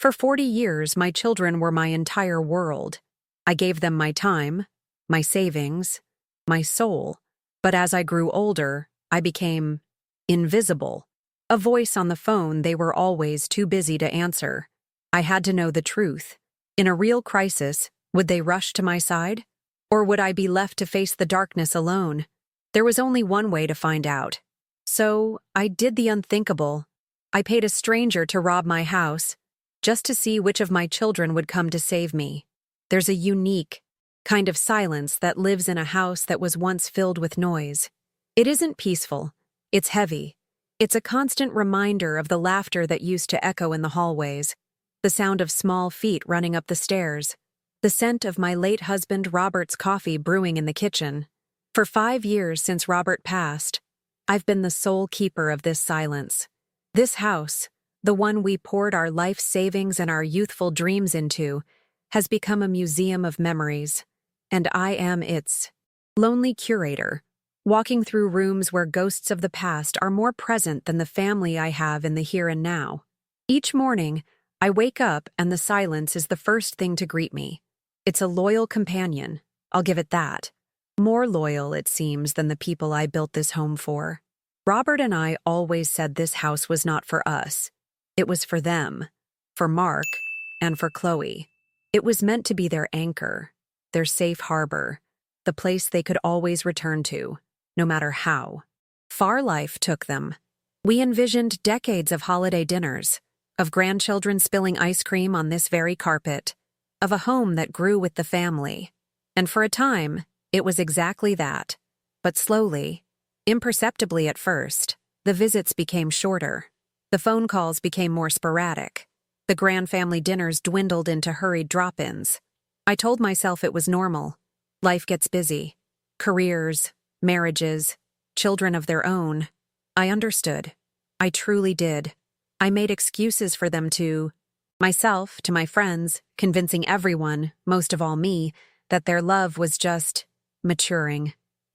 For 40 years, my children were my entire world. I gave them my time, my savings, my soul. But as I grew older, I became invisible. A voice on the phone they were always too busy to answer. I had to know the truth. In a real crisis, would they rush to my side? Or would I be left to face the darkness alone? There was only one way to find out. So, I did the unthinkable. I paid a stranger to rob my house, just to see which of my children would come to save me. There's a unique kind of silence that lives in a house that was once filled with noise. It isn't peaceful. It's heavy. It's a constant reminder of the laughter that used to echo in the hallways, the sound of small feet running up the stairs, the scent of my late husband Robert's coffee brewing in the kitchen. For 5 years since Robert passed, I've been the sole keeper of this silence. This house, the one we poured our life savings and our youthful dreams into, has become a museum of memories, and I am its lonely curator, walking through rooms where ghosts of the past are more present than the family I have in the here and now. Each morning, I wake up and the silence is the first thing to greet me. It's a loyal companion, I'll give it that. More loyal, it seems, than the people I built this home for. Robert and I always said this house was not for us. It was for them, for Mark, and for Chloe. It was meant to be their anchor, their safe harbor, the place they could always return to, no matter how far life took them. We envisioned decades of holiday dinners, of grandchildren spilling ice cream on this very carpet, of a home that grew with the family. And for a time, it was exactly that. But slowly, imperceptibly at first, the visits became shorter. The phone calls became more sporadic. The grand family dinners dwindled into hurried drop-ins. I told myself it was normal. Life gets busy. Careers, marriages, children of their own. I understood. I truly did. I made excuses for them to myself, to my friends, convincing everyone, most of all me, that their love was just maturing,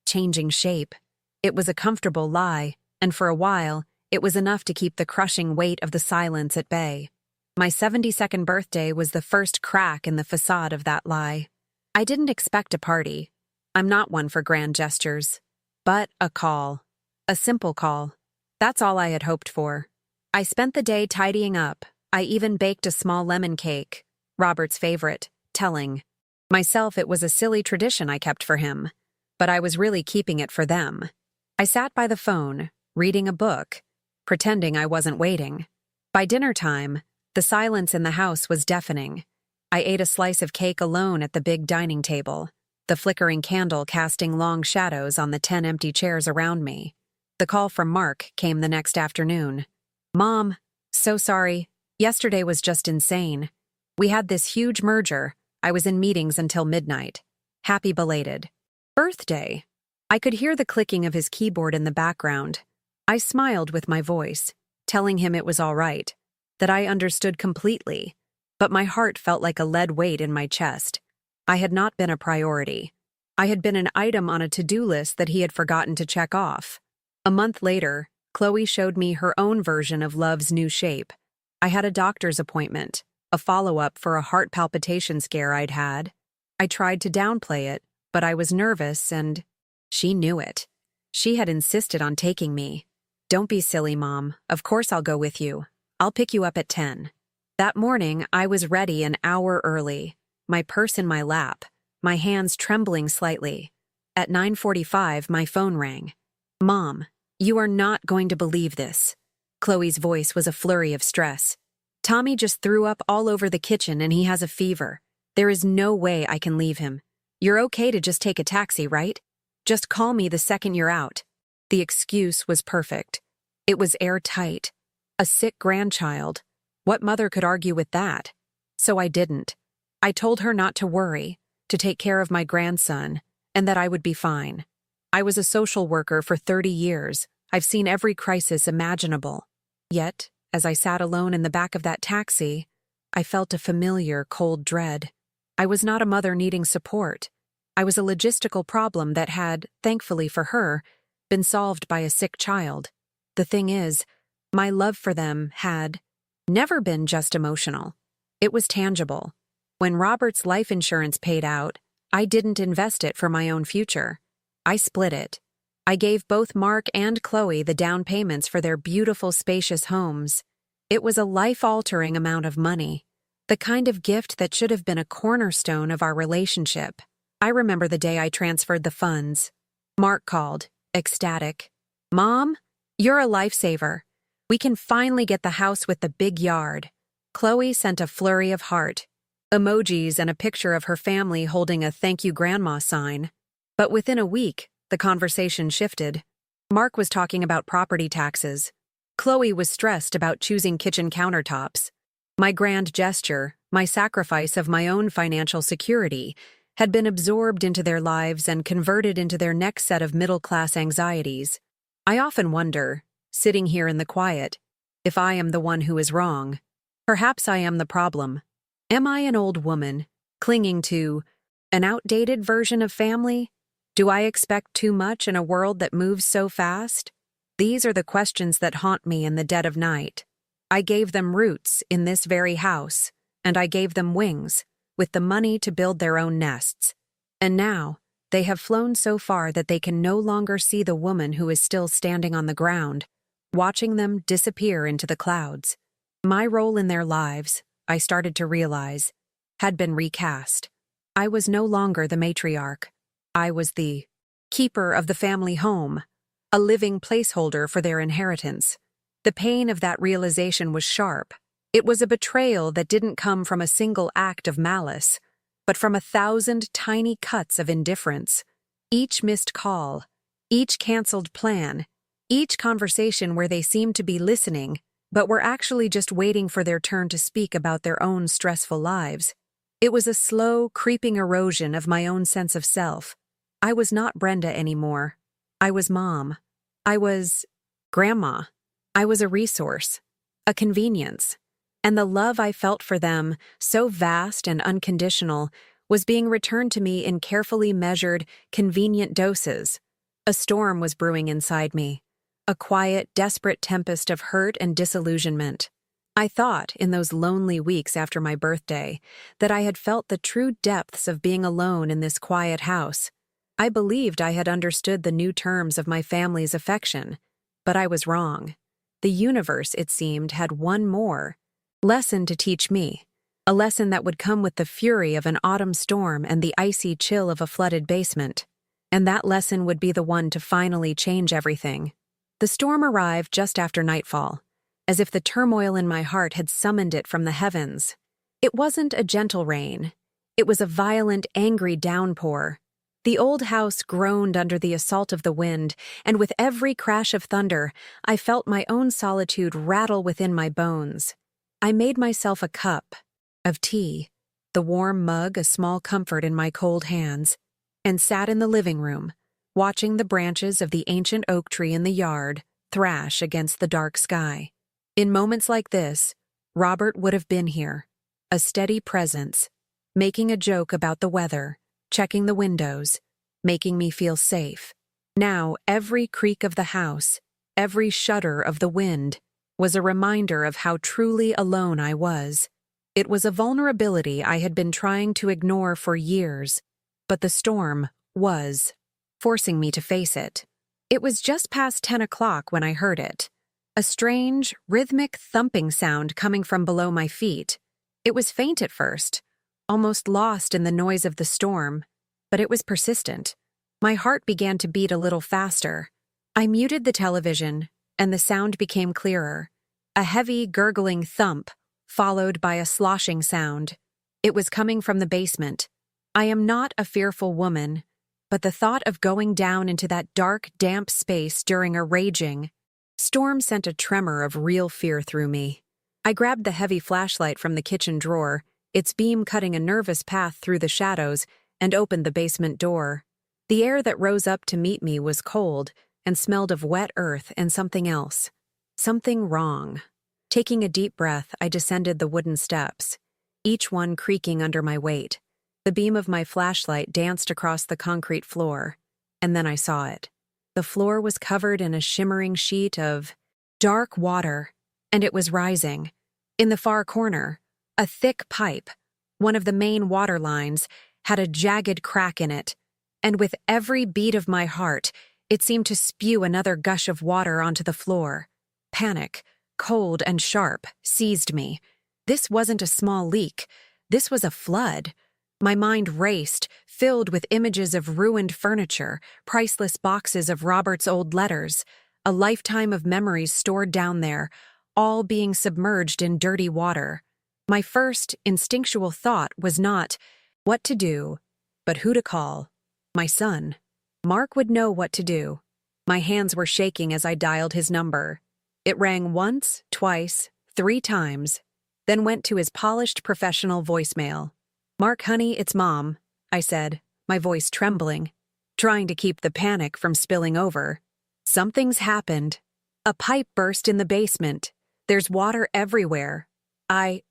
changing shape. It was a comfortable lie, and for a while, it was enough to keep the crushing weight of the silence at bay. My 72nd birthday was the first crack in the facade of that lie. I didn't expect a party. I'm not one for grand gestures. But a call. A simple call. That's all I had hoped for. I spent the day tidying up. I even baked a small lemon cake, Robert's favorite, telling myself it was a silly tradition I kept for him, but I was really keeping it for them. I sat by the phone, reading a book, pretending I wasn't waiting. By dinner time, the silence in the house was deafening. I ate a slice of cake alone at the big dining table, the flickering candle casting long shadows on the 10 empty chairs around me. The call from Mark came the next afternoon. "Mom, so sorry. Yesterday was just insane. We had this huge merger. I was in meetings until midnight. Happy belated birthday." I could hear the clicking of his keyboard in the background. I smiled with my voice, telling him it was all right, that I understood completely, but my heart felt like a lead weight in my chest. I had not been a priority. I had been an item on a to-do list that he had forgotten to check off. A month later, Chloe showed me her own version of love's new shape. I had a doctor's appointment, a follow-up for a heart palpitation scare I'd had. I tried to downplay it, but I was nervous and she knew it. She had insisted on taking me. "Don't be silly, Mom. Of course I'll go with you. I'll pick you up at 10. That morning, I was ready an hour early, my purse in my lap, my hands trembling slightly. At 9:45, my phone rang. "Mom, you are not going to believe this." Chloe's voice was a flurry of stress. "Tommy just threw up all over the kitchen and he has a fever. There is no way I can leave him. You're okay to just take a taxi, right? Just call me the second you're out." The excuse was perfect. It was airtight. A sick grandchild. What mother could argue with that? So I didn't. I told her not to worry, to take care of my grandson, and that I would be fine. I was a social worker for 30 years. I've seen every crisis imaginable. Yet, as I sat alone in the back of that taxi, I felt a familiar, cold dread. I was not a mother needing support. I was a logistical problem that had, thankfully for her, been solved by a sick child. The thing is, my love for them had never been just emotional. It was tangible. When Robert's life insurance paid out, I didn't invest it for my own future. I split it. I gave both Mark and Chloe the down payments for their beautiful, spacious homes. It was a life-altering amount of money, the kind of gift that should have been a cornerstone of our relationship. I remember the day I transferred the funds. Mark called, ecstatic. "Mom, you're a lifesaver. We can finally get the house with the big yard." Chloe sent a flurry of heart, emojis and a picture of her family holding a "Thank you, Grandma" sign. But within a week, the conversation shifted. Mark was talking about property taxes. Chloe was stressed about choosing kitchen countertops. My grand gesture, my sacrifice of my own financial security, had been absorbed into their lives and converted into their next set of middle-class anxieties. I often wonder, sitting here in the quiet, if I am the one who is wrong. Perhaps I am the problem. Am I an old woman, clinging to an outdated version of family? Do I expect too much in a world that moves so fast? These are the questions that haunt me in the dead of night. I gave them roots in this very house, and I gave them wings, with the money to build their own nests. And now, they have flown so far that they can no longer see the woman who is still standing on the ground, watching them disappear into the clouds. My role in their lives, I started to realize, had been recast. I was no longer the matriarch. I was the keeper of the family home, a living placeholder for their inheritance. The pain of that realization was sharp. It was a betrayal that didn't come from a single act of malice, but from 1,000 tiny cuts of indifference. Each missed call, each canceled plan, each conversation where they seemed to be listening, but were actually just waiting for their turn to speak about their own stressful lives. It was a slow, creeping erosion of my own sense of self. I was not Brenda anymore. I was Mom. I was Grandma. I was a resource, a convenience. And the love I felt for them, so vast and unconditional, was being returned to me in carefully measured, convenient doses. A storm was brewing inside me, a quiet, desperate tempest of hurt and disillusionment. I thought, in those lonely weeks after my birthday, that I had felt the true depths of being alone in this quiet house. I believed I had understood the new terms of my family's affection, but I was wrong. The universe, it seemed, had one more lesson to teach me, a lesson that would come with the fury of an autumn storm and the icy chill of a flooded basement. And that lesson would be the one to finally change everything. The storm arrived just after nightfall, as if the turmoil in my heart had summoned it from the heavens. It wasn't a gentle rain. It was a violent, angry downpour. The old house groaned under the assault of the wind, and with every crash of thunder, I felt my own solitude rattle within my bones. I made myself a cup of tea, the warm mug a small comfort in my cold hands, and sat in the living room, watching the branches of the ancient oak tree in the yard thrash against the dark sky. In moments like this, Robert would have been here, a steady presence, making a joke about the weather, checking the windows, making me feel safe. Now, every creak of the house, every shudder of the wind, was a reminder of how truly alone I was. It was a vulnerability I had been trying to ignore for years, but the storm was forcing me to face it. It was just past 10 o'clock when I heard it. A strange, rhythmic thumping sound coming from below my feet. It was faint at first, almost lost in the noise of the storm, but it was persistent. My heart began to beat a little faster. I muted the television, and the sound became clearer. A heavy, gurgling thump, followed by a sloshing sound. It was coming from the basement. I am not a fearful woman, but the thought of going down into that dark, damp space during a raging storm sent a tremor of real fear through me. I grabbed the heavy flashlight from the kitchen drawer, its beam cutting a nervous path through the shadows, and opened the basement door. The air that rose up to meet me was cold and smelled of wet earth and something else. Something wrong. Taking a deep breath, I descended the wooden steps, each one creaking under my weight. The beam of my flashlight danced across the concrete floor, and then I saw it. The floor was covered in a shimmering sheet of dark water, and it was rising. In the far corner, A thick pipe, one of the main water lines, had a jagged crack in it, and with every beat of my heart, it seemed to spew another gush of water onto the floor. Panic, cold and sharp, seized me. This wasn't a small leak. This was a flood. My mind raced, filled with images of ruined furniture, priceless boxes of Robert's old letters, a lifetime of memories stored down there, all being submerged in dirty water. My first instinctual thought was not what to do, but who to call. My son. Mark would know what to do. My hands were shaking as I dialed his number. It rang once, twice, 3 times, then went to his polished professional voicemail. "Mark, honey, it's Mom," I said, my voice trembling, trying to keep the panic from spilling over. "Something's happened. A pipe burst in the basement. There's water everywhere. I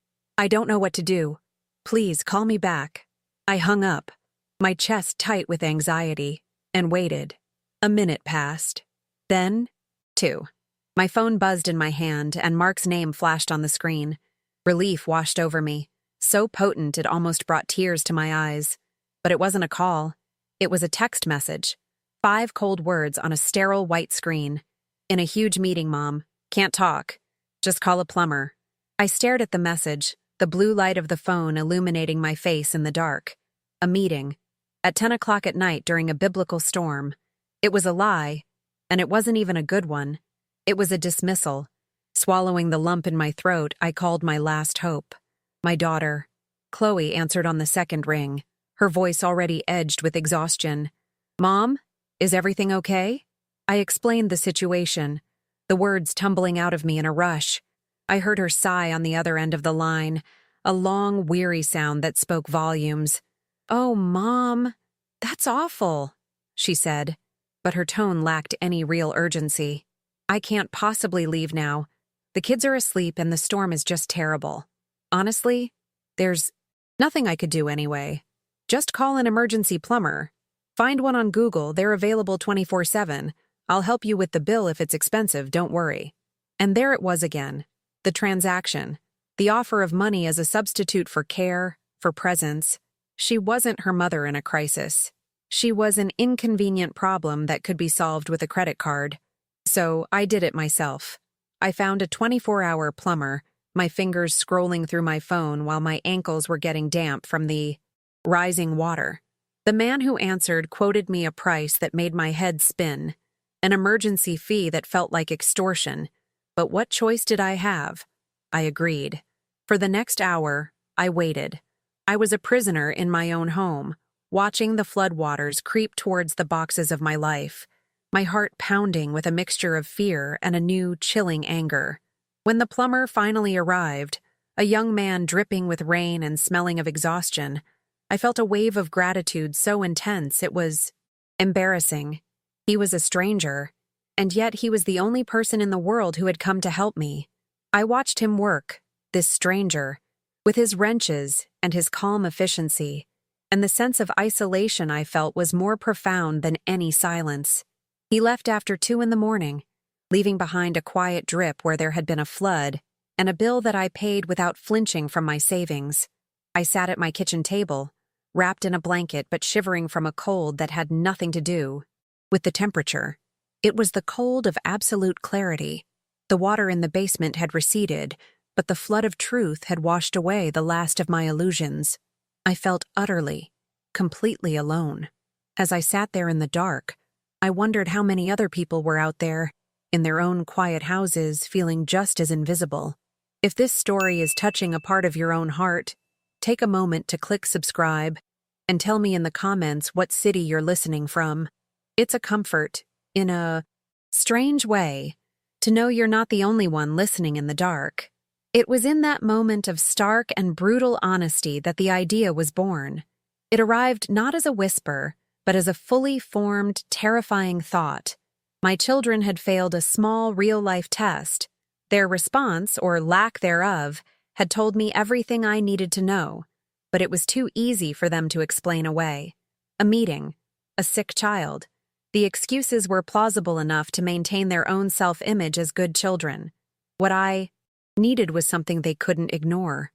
don't know what to do. Please call me back." I hung up, my chest tight with anxiety, and waited. A minute passed. Then, 2. My phone buzzed in my hand, and Mark's name flashed on the screen. Relief washed over me, so potent it almost brought tears to my eyes. But it wasn't a call. It was a text message. 5 cold words on a sterile white screen. "In a huge meeting, Mom. Can't talk. Just call a plumber." I stared at the message, the blue light of the phone illuminating my face in the dark. A meeting. At 10 o'clock at night during a biblical storm. It was a lie, and it wasn't even a good one. It was a dismissal. Swallowing the lump in my throat, I called my last hope. My daughter. Chloe answered on the second ring, her voice already edged with exhaustion. "Mom, is everything okay?" I explained the situation, the words tumbling out of me in a rush. I heard her sigh on the other end of the line, a long, weary sound that spoke volumes. "Oh, Mom, that's awful," she said, but her tone lacked any real urgency. "I can't possibly leave now. The kids are asleep and the storm is just terrible. Honestly, there's nothing I could do anyway. Just call an emergency plumber. Find one on Google, they're available 24/7. I'll help you with the bill if it's expensive, don't worry." And there it was again. The transaction. The offer of money as a substitute for care, for presence. She wasn't her mother in a crisis. She was an inconvenient problem that could be solved with a credit card. So I did it myself. I found a 24-hour plumber, my fingers scrolling through my phone while my ankles were getting damp from the rising water. The man who answered quoted me a price that made my head spin, an emergency fee that felt like extortion. But what choice did I have? I agreed. For the next hour, I waited. I was a prisoner in my own home, watching the floodwaters creep towards the boxes of my life, my heart pounding with a mixture of fear and a new, chilling anger. When the plumber finally arrived, a young man dripping with rain and smelling of exhaustion, I felt a wave of gratitude so intense it was embarrassing. He was a stranger, and yet he was the only person in the world who had come to help me. I watched him work, this stranger, with his wrenches and his calm efficiency, and the sense of isolation I felt was more profound than any silence. He left after 2 in the morning, leaving behind a quiet drip where there had been a flood, and a bill that I paid without flinching from my savings. I sat at my kitchen table, wrapped in a blanket but shivering from a cold that had nothing to do with the temperature. It was the cold of absolute clarity. The water in the basement had receded, but the flood of truth had washed away the last of my illusions. I felt utterly, completely alone. As I sat there in the dark, I wondered how many other people were out there, in their own quiet houses, feeling just as invisible. If this story is touching a part of your own heart, take a moment to click subscribe and tell me in the comments what city you're listening from. It's a comfort, in a strange way, to know you're not the only one listening in the dark. It was in that moment of stark and brutal honesty that the idea was born. It arrived not as a whisper, but as a fully formed, terrifying thought. My children had failed a small, real-life test. Their response, or lack thereof, had told me everything I needed to know, but it was too easy for them to explain away. A meeting, a sick child. The excuses were plausible enough to maintain their own self-image as good children. What I needed was something they couldn't ignore.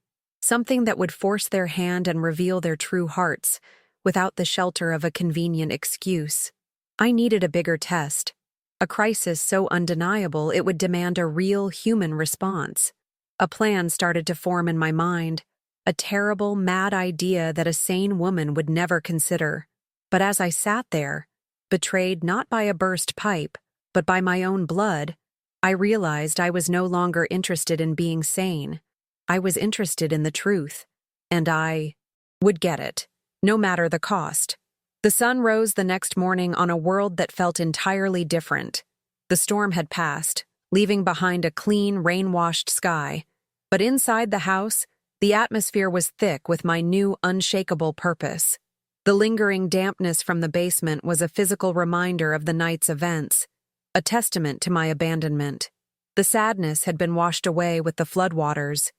something that would force their hand and reveal their true hearts without the shelter of a convenient excuse. I needed a bigger test, a crisis so undeniable it would demand a real human response. A plan started to form in my mind, a terrible, mad idea that a sane woman would never consider. But as I sat there, betrayed not by a burst pipe, but by my own blood, I realized I was no longer interested in being sane. I was interested in the truth, and I would get it, no matter the cost. The sun rose the next morning on a world that felt entirely different. The storm had passed, leaving behind a clean, rain-washed sky. But inside the house, the atmosphere was thick with my new, unshakable purpose. The lingering dampness from the basement was a physical reminder of the night's events, a testament to my abandonment. The sadness had been washed away with the floodwaters,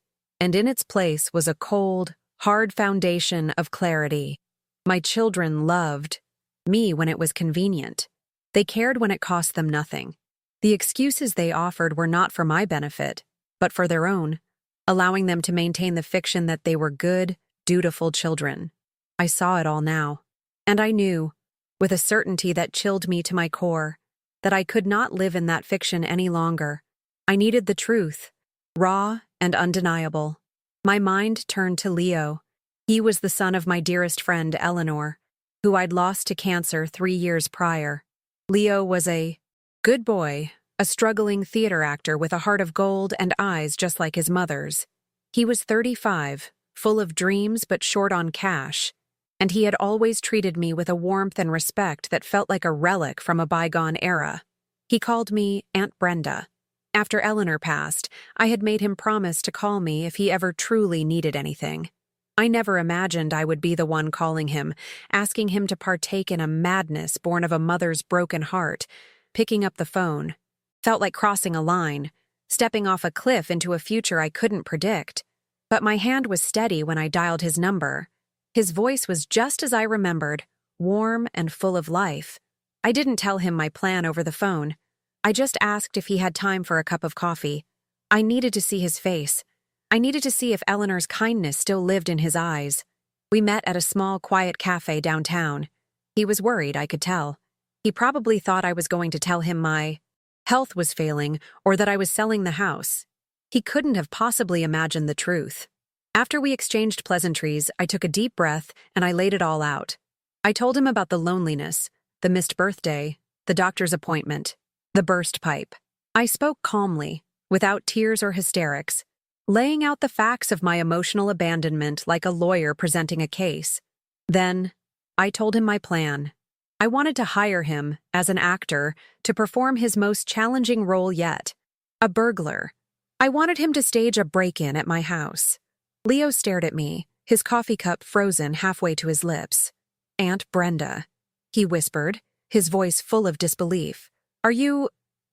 and in its place was a cold, hard foundation of clarity. My children loved me when it was convenient. They cared when it cost them nothing. The excuses they offered were not for my benefit, but for their own, allowing them to maintain the fiction that they were good, dutiful children. I saw it all now, and I knew, with a certainty that chilled me to my core, that I could not live in that fiction any longer. I needed the truth, raw and undeniable. My mind turned to Leo. He was the son of my dearest friend, Eleanor, who I'd lost to cancer 3 years prior. Leo was a good boy, a struggling theater actor with a heart of gold and eyes just like his mother's. He was 35, full of dreams but short on cash, and he had always treated me with a warmth and respect that felt like a relic from a bygone era. He called me Aunt Brenda. After Eleanor passed, I had made him promise to call me if he ever truly needed anything. I never imagined I would be the one calling him, asking him to partake in a madness born of a mother's broken heart. Picking up the phone felt like crossing a line, stepping off a cliff into a future I couldn't predict. But my hand was steady when I dialed his number. His voice was just as I remembered, warm and full of life. I didn't tell him my plan over the phone. I just asked if he had time for a cup of coffee. I needed to see his face. I needed to see if Eleanor's kindness still lived in his eyes. We met at a small, quiet cafe downtown. He was worried, I could tell. He probably thought I was going to tell him my health was failing or that I was selling the house. He couldn't have possibly imagined the truth. After we exchanged pleasantries, I took a deep breath and I laid it all out. I told him about the loneliness, the missed birthday, the doctor's appointment, the burst pipe. I spoke calmly, without tears or hysterics, laying out the facts of my emotional abandonment like a lawyer presenting a case. Then, I told him my plan. I wanted to hire him, as an actor, to perform his most challenging role yet, a burglar. I wanted him to stage a break-in at my house. Leo stared at me, his coffee cup frozen halfway to his lips. "Aunt Brenda," he whispered, his voice full of disbelief. Are you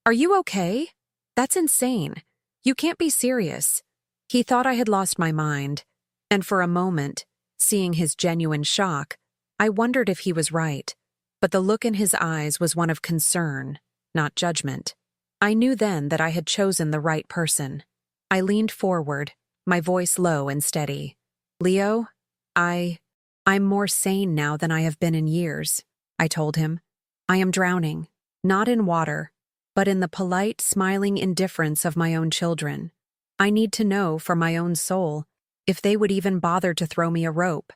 okay? That's insane. You can't be serious." He thought I had lost my mind, and for a moment, seeing his genuine shock, I wondered if he was right. But the look in his eyes was one of concern, not judgment. I knew then that I had chosen the right person. I leaned forward, my voice low and steady. "Leo, I'm more sane now than I have been in years," I told him. "I am drowning, not in water, but in the polite, smiling indifference of my own children. I need to know for my own soul if they would even bother to throw me a rope.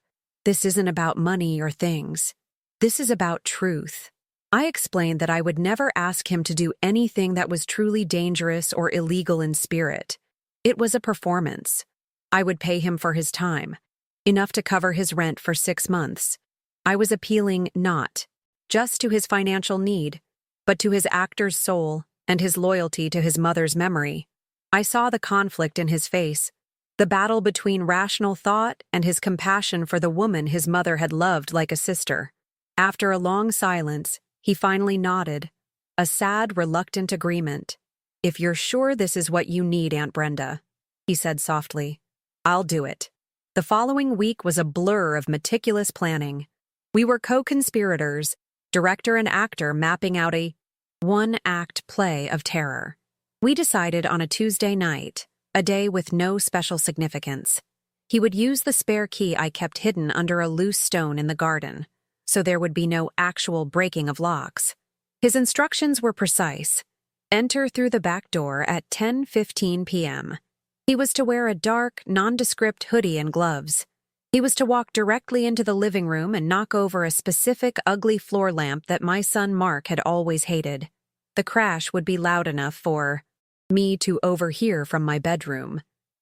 This isn't about money or things. This is about truth." I explained that I would never ask him to do anything that was truly dangerous or illegal in spirit. It was a performance. I would pay him for his time, enough to cover his rent for 6 months. I was appealing not just to his financial need, but to his actor's soul and his loyalty to his mother's memory. I saw the conflict in his face, the battle between rational thought and his compassion for the woman his mother had loved like a sister. After a long silence, he finally nodded, a sad, reluctant agreement. "If you're sure this is what you need, Aunt Brenda," he said softly, "I'll do it." The following week was a blur of meticulous planning. We were co-conspirators, director and actor mapping out a one-act play of terror. We decided on a Tuesday night, a day with no special significance. He would use the spare key I kept hidden under a loose stone in the garden, so there would be no actual breaking of locks. His instructions were precise. Enter through the back door at 10:15 p.m. He was to wear a dark, nondescript hoodie and gloves. He was to walk directly into the living room and knock over a specific ugly floor lamp that my son Mark had always hated. The crash would be loud enough for me to overhear from my bedroom.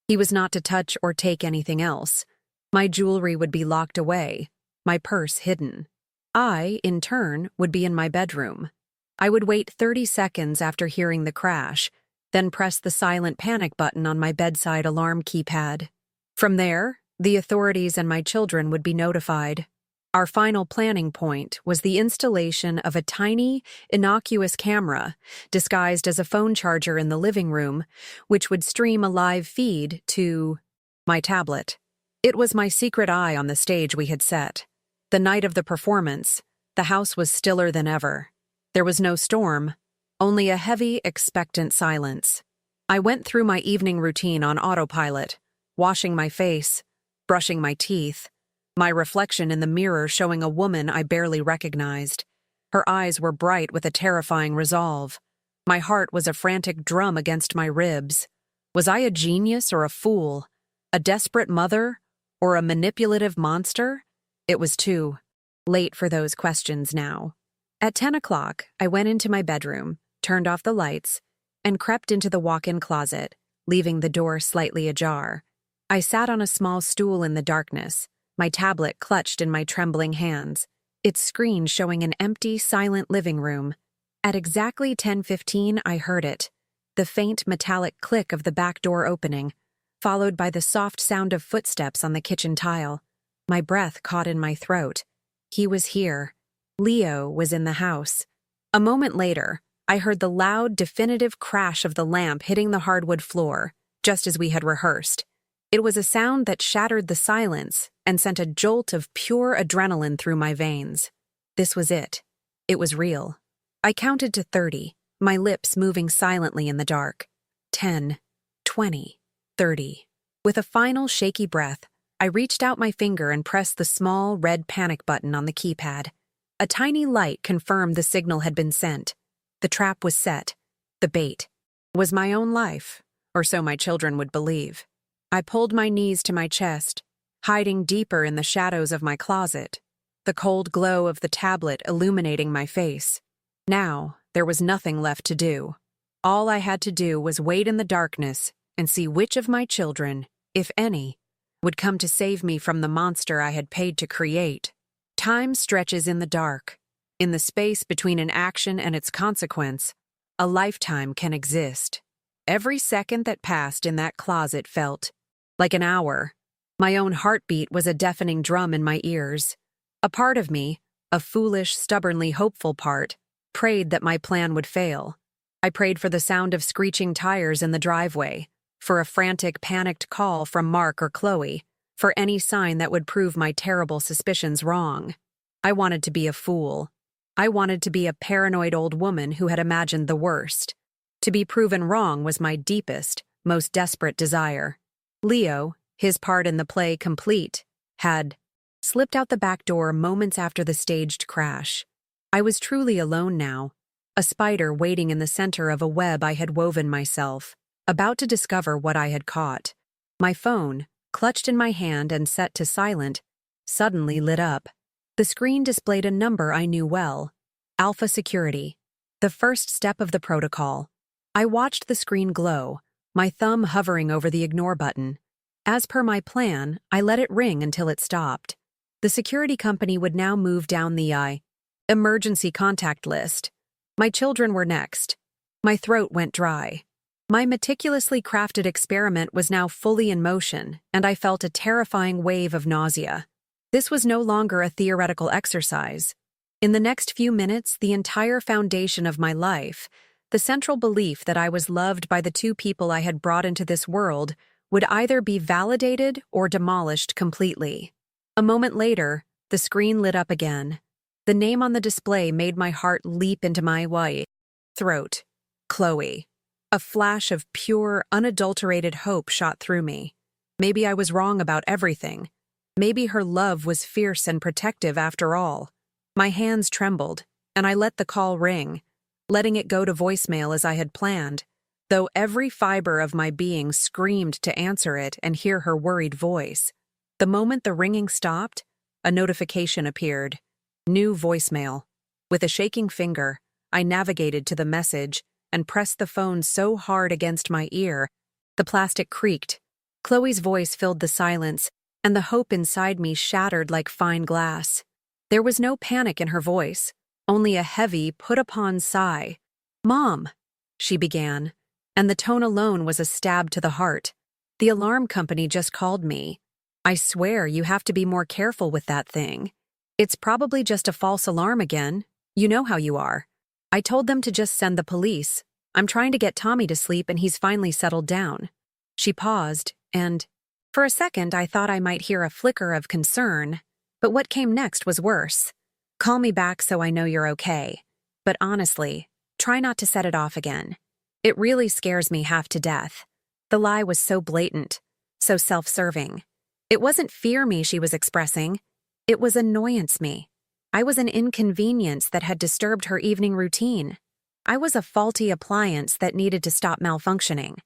He was not to touch or take anything else. My jewelry would be locked away, my purse hidden. I, in turn, would be in my bedroom. I would wait 30 seconds after hearing the crash, then press the silent panic button on my bedside alarm keypad. From there, the authorities and my children would be notified. Our final planning point was the installation of a tiny, innocuous camera disguised as a phone charger in the living room, which would stream a live feed to my tablet. It was my secret eye on the stage we had set. The night of the performance, the house was stiller than ever. There was no storm, only a heavy, expectant silence. I went through my evening routine on autopilot, washing my face, brushing my teeth, my reflection in the mirror showing a woman I barely recognized. Her eyes were bright with a terrifying resolve. My heart was a frantic drum against my ribs. Was I a genius or a fool? A desperate mother or a manipulative monster? It was too late for those questions now. At 10 o'clock, I went into my bedroom, turned off the lights, and crept into the walk-in closet, leaving the door slightly ajar. I sat on a small stool in the darkness, my tablet clutched in my trembling hands, its screen showing an empty, silent living room. At exactly 10:15, I heard it, the faint metallic click of the back door opening, followed by the soft sound of footsteps on the kitchen tile. My breath caught in my throat. He was here. Leo was in the house. A moment later, I heard the loud, definitive crash of the lamp hitting the hardwood floor, just as we had rehearsed. It was a sound that shattered the silence and sent a jolt of pure adrenaline through my veins. This was it. It was real. I counted to 30, my lips moving silently in the dark. 10, 20, 30. With a final shaky breath, I reached out my finger and pressed the small red panic button on the keypad. A tiny light confirmed the signal had been sent. The trap was set. The bait was my own life, or so my children would believe. I pulled my knees to my chest, hiding deeper in the shadows of my closet, the cold glow of the tablet illuminating my face. Now, there was nothing left to do. All I had to do was wait in the darkness and see which of my children, if any, would come to save me from the monster I had paid to create. Time stretches in the dark. In the space between an action and its consequence, a lifetime can exist. Every second that passed in that closet felt like an hour. My own heartbeat was a deafening drum in my ears. A part of me, a foolish, stubbornly hopeful part, prayed that my plan would fail. I prayed for the sound of screeching tires in the driveway, for a frantic, panicked call from Mark or Chloe, for any sign that would prove my terrible suspicions wrong. I wanted to be a fool. I wanted to be a paranoid old woman who had imagined the worst. To be proven wrong was my deepest, most desperate desire. Leo, his part in the play complete, had slipped out the back door moments after the staged crash. I was truly alone now, a spider waiting in the center of a web I had woven myself, about to discover what I had caught. My phone, clutched in my hand and set to silent, suddenly lit up. The screen displayed a number I knew well. Alpha Security. The first step of the protocol. I watched the screen glow, my thumb hovering over the ignore button. As per my plan, I let it ring until it stopped. The security company would now move down the emergency contact list. My children were next. My throat went dry. My meticulously crafted experiment was now fully in motion, and I felt a terrifying wave of nausea. This was no longer a theoretical exercise. In the next few minutes, the entire foundation of my life, the central belief that I was loved by the two people I had brought into this world, would either be validated or demolished completely. A moment later, the screen lit up again. The name on the display made my heart leap into my throat. Chloe. A flash of pure, unadulterated hope shot through me. Maybe I was wrong about everything. Maybe her love was fierce and protective after all. My hands trembled, and I let the call ring, letting it go to voicemail as I had planned, though every fiber of my being screamed to answer it and hear her worried voice. The moment the ringing stopped, a notification appeared. New voicemail. With a shaking finger, I navigated to the message and pressed the phone so hard against my ear, the plastic creaked. Chloe's voice filled the silence, and the hope inside me shattered like fine glass. There was no panic in her voice, only a heavy, put-upon sigh. "Mom," she began, and the tone alone was a stab to the heart. "The alarm company just called me. I swear you have to be more careful with that thing. It's probably just a false alarm again. You know how you are. I told them to just send the police. I'm trying to get Tommy to sleep and he's finally settled down." She paused, and for a second I thought I might hear a flicker of concern, but what came next was worse. "Call me back so I know you're okay. But honestly, try not to set it off again. It really scares me half to death." The lie was so blatant, so self-serving. It wasn't fear me she was expressing. It was annoyance me. I was an inconvenience that had disturbed her evening routine. I was a faulty appliance that needed to stop malfunctioning.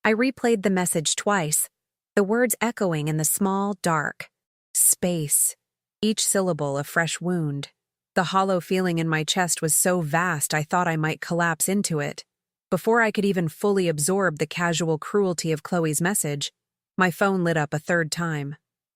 I replayed the message twice, the words echoing in the small, dark space, each syllable a fresh wound. The hollow feeling in my chest was so vast I thought I might collapse into it. Before I could even fully absorb the casual cruelty of Chloe's message, my phone lit up a third time.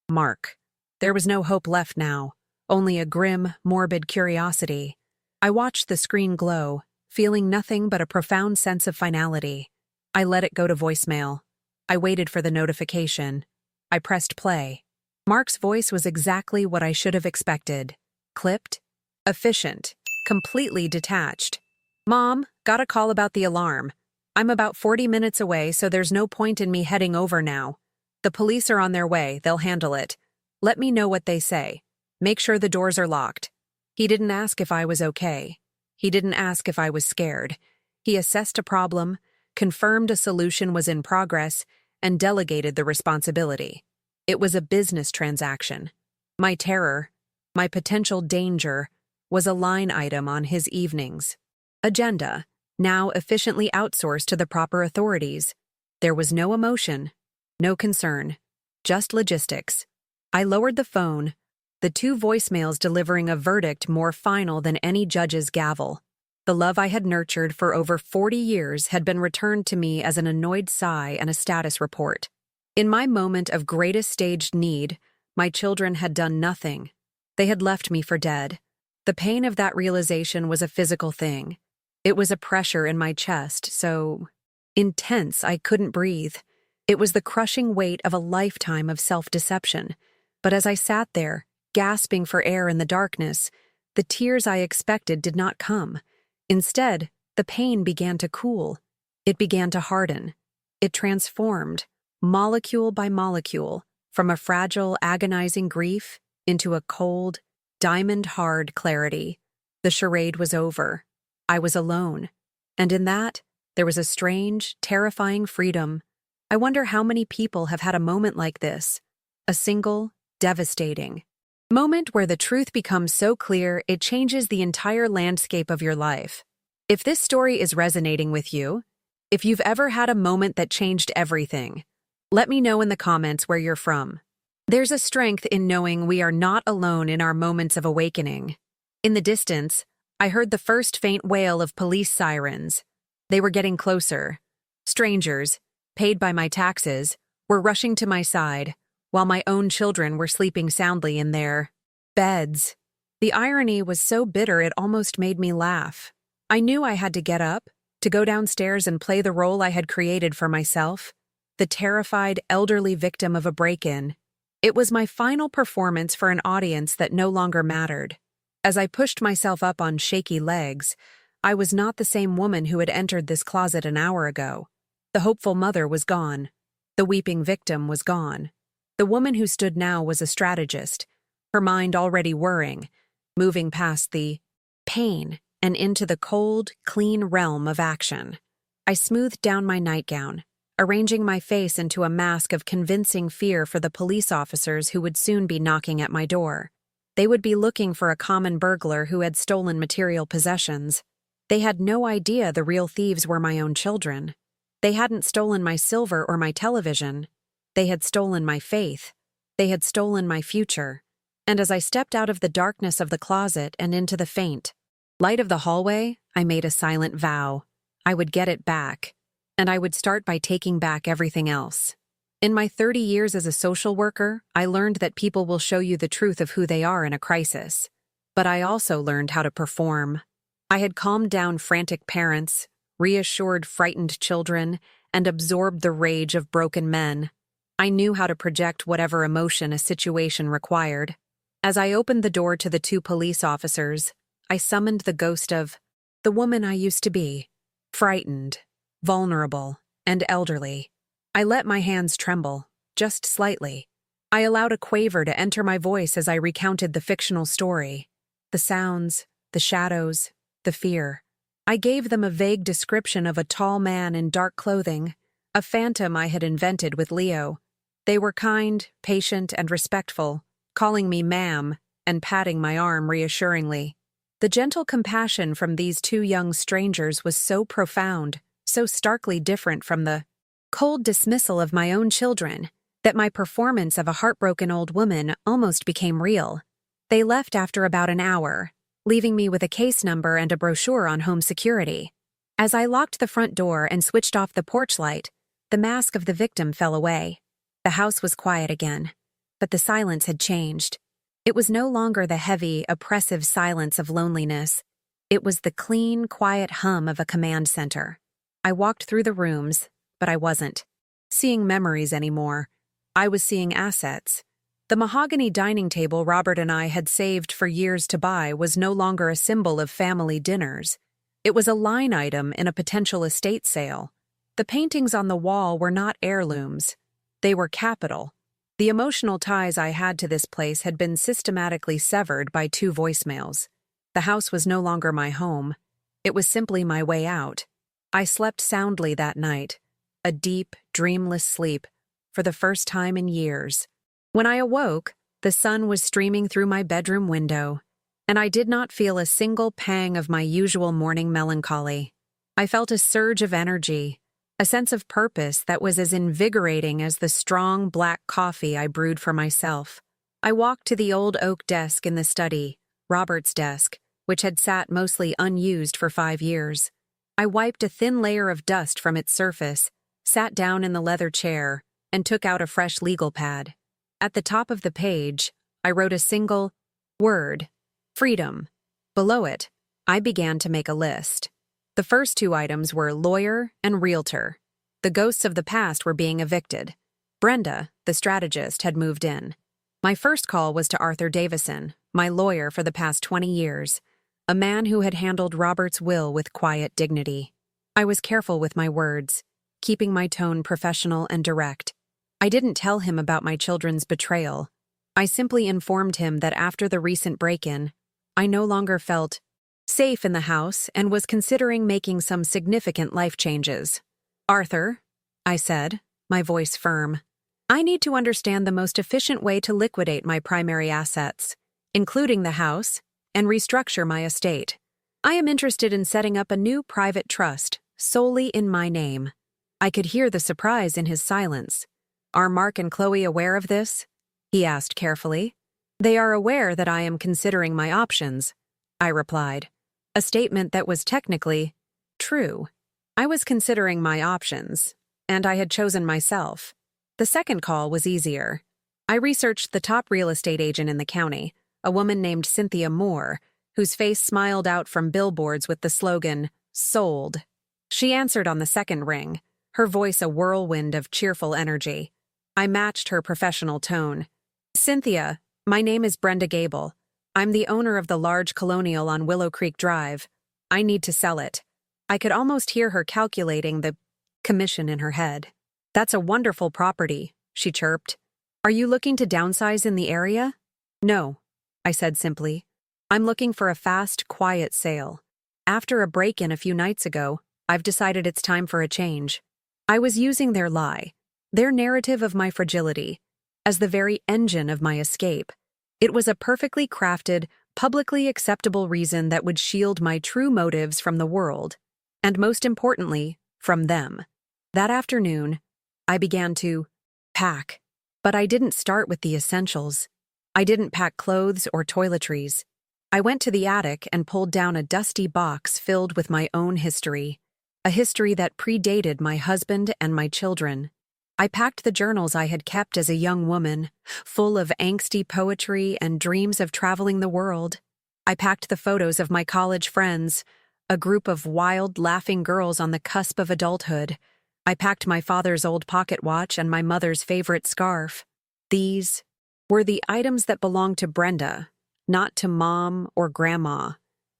Mark. There was no hope left now, only a grim, morbid curiosity. I watched the screen glow, feeling nothing but a profound sense of finality. I let it go to voicemail. I waited for the notification. I pressed play. Mark's voice was exactly what I should have expected. Clipped, efficient, completely detached. "Mom, got a call about the alarm. I'm about 40 minutes away, so there's no point in me heading over now. The police are on their way, they'll handle it. Let me know what they say. Make sure the doors are locked." He didn't ask if I was okay. He didn't ask if I was scared. He assessed a problem, confirmed a solution was in progress, and delegated the responsibility. It was a business transaction. My terror, my potential danger, was a line item on his evening's agenda, now efficiently outsourced to the proper authorities. There was no emotion, no concern, just logistics. I lowered the phone, the two voicemails delivering a verdict more final than any judge's gavel. The love I had nurtured for over 40 years had been returned to me as an annoyed sigh and a status report. In my moment of greatest staged need, my children had done nothing. They had left me for dead. The pain of that realization was a physical thing. It was a pressure in my chest, so intense I couldn't breathe. It was the crushing weight of a lifetime of self-deception. But as I sat there, gasping for air in the darkness, the tears I expected did not come. Instead, the pain began to cool. It began to harden. It transformed, molecule by molecule, from a fragile, agonizing grief into a cold, diamond-hard clarity. The charade was over. I was alone. And in that, there was a strange, terrifying freedom. I wonder how many people have had a moment like this. A single, devastating moment where the truth becomes so clear it changes the entire landscape of your life. If this story is resonating with you, if you've ever had a moment that changed everything, let me know in the comments where you're from. There's a strength in knowing we are not alone in our moments of awakening. In the distance, I heard the first faint wail of police sirens. They were getting closer. Strangers, paid by my taxes, were rushing to my side, while my own children were sleeping soundly in their beds. The irony was so bitter it almost made me laugh. I knew I had to get up, to go downstairs and play the role I had created for myself, the terrified elderly victim of a break-in. It was my final performance for an audience that no longer mattered. As I pushed myself up on shaky legs, I was not the same woman who had entered this closet an hour ago. The hopeful mother was gone. The weeping victim was gone. The woman who stood now was a strategist, her mind already whirring, moving past the pain and into the cold, clean realm of action. I smoothed down my nightgown. arranging my face into a mask of convincing fear for the police officers who would soon be knocking at my door. They would be looking for a common burglar who had stolen material possessions. They had no idea the real thieves were my own children. They hadn't stolen my silver or my television. They had stolen my faith. They had stolen my future. And as I stepped out of the darkness of the closet and into the faint light of the hallway, I made a silent vow. I would get it back. And I would start by taking back everything else. In my 30 years as a social worker, I learned that people will show you the truth of who they are in a crisis. But I also learned how to perform. I had calmed down frantic parents, reassured frightened children, and absorbed the rage of broken men. I knew how to project whatever emotion a situation required. As I opened the door to the two police officers, I summoned the ghost of the woman I used to be, frightened, vulnerable, and elderly. I let my hands tremble, just slightly. I allowed a quaver to enter my voice as I recounted the fictional story. The sounds, the shadows, the fear. I gave them a vague description of a tall man in dark clothing, a phantom I had invented with Leo. They were kind, patient, and respectful, calling me ma'am and patting my arm reassuringly. The gentle compassion from these two young strangers was so profound, so starkly different from the cold dismissal of my own children, that my performance of a heartbroken old woman almost became real. They left after about an hour, leaving me with a case number and a brochure on home security. As I locked the front door and switched off the porch light, the mask of the victim fell away. The house was quiet again, but the silence had changed. It was no longer the heavy, oppressive silence of loneliness. It was the clean, quiet hum of a command center. I walked through the rooms, but I wasn't seeing memories anymore. I was seeing assets. The mahogany dining table Robert and I had saved for years to buy was no longer a symbol of family dinners. It was a line item in a potential estate sale. The paintings on the wall were not heirlooms. They were capital. The emotional ties I had to this place had been systematically severed by two voicemails. The house was no longer my home. It was simply my way out. I slept soundly that night, a deep, dreamless sleep, for the first time in years. When I awoke, the sun was streaming through my bedroom window, and I did not feel a single pang of my usual morning melancholy. I felt a surge of energy, a sense of purpose that was as invigorating as the strong black coffee I brewed for myself. I walked to the old oak desk in the study, Robert's desk, which had sat mostly unused for 5 years. I wiped a thin layer of dust from its surface, sat down in the leather chair, and took out a fresh legal pad. At the top of the page, I wrote a single word: freedom. Below it, I began to make a list. The first 2 items were lawyer and realtor. The ghosts of the past were being evicted. Brenda, the strategist, had moved in. My first call was to Arthur Davison, my lawyer for the past 20 years, a man who had handled Robert's will with quiet dignity. I was careful with my words, keeping my tone professional and direct. I didn't tell him about my children's betrayal. I simply informed him that after the recent break-in, I no longer felt safe in the house and was considering making some significant life changes. Arthur, I said, my voice firm, I need to understand the most efficient way to liquidate my primary assets, including the house, and restructure my estate. I am interested in setting up a new private trust, solely in my name. I could hear the surprise in his silence. Are Mark and Chloe aware of this? He asked carefully. They are aware that I am considering my options, I replied. A statement that was technically true. I was considering my options, and I had chosen myself. The second call was easier. I researched the top real estate agent in the county, a woman named Cynthia Moore, whose face smiled out from billboards with the slogan, "Sold." She answered on the second ring, her voice a whirlwind of cheerful energy. I matched her professional tone. Cynthia, my name is Brenda Gable. I'm the owner of the large colonial on Willow Creek Drive. I need to sell it. I could almost hear her calculating the commission in her head. That's a wonderful property, she chirped. Are you looking to downsize in the area? No, I said simply. I'm looking for a fast, quiet sale. After a break-in a few nights ago, I've decided it's time for a change. I was using their lie, their narrative of my fragility, as the very engine of my escape. It was a perfectly crafted, publicly acceptable reason that would shield my true motives from the world, and most importantly, from them. That afternoon, I began to pack, but I didn't start with the essentials. I didn't pack clothes or toiletries. I went to the attic and pulled down a dusty box filled with my own history, a history that predated my husband and my children. I packed the journals I had kept as a young woman, full of angsty poetry and dreams of traveling the world. I packed the photos of my college friends, a group of wild, laughing girls on the cusp of adulthood. I packed my father's old pocket watch and my mother's favorite scarf. These were the items that belonged to Brenda, not to Mom or Grandma.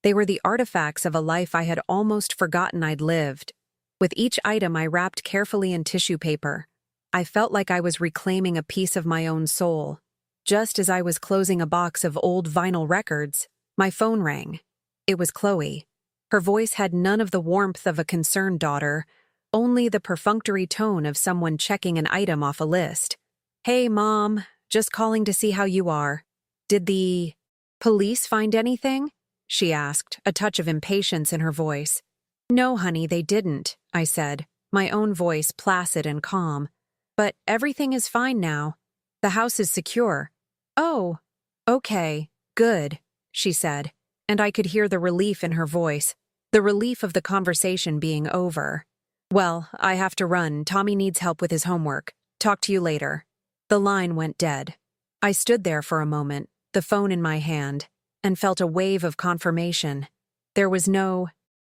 They were the artifacts of a life I had almost forgotten I'd lived. With each item I wrapped carefully in tissue paper. I felt like I was reclaiming a piece of my own soul. Just as I was closing a box of old vinyl records, my phone rang. It was Chloe. Her voice had none of the warmth of a concerned daughter, only the perfunctory tone of someone checking an item off a list. "Hey, Mom, just calling to see how you are. Did the police find anything?" she asked, a touch of impatience in her voice. "No, honey, they didn't," I said, my own voice placid and calm. "But everything is fine now. The house is secure." "Oh, okay, good," she said, and I could hear the relief in her voice, the relief of the conversation being over. "Well, I have to run. Tommy needs help with his homework. Talk to you later." The line went dead. I stood there for a moment, the phone in my hand, and felt a wave of confirmation. There was no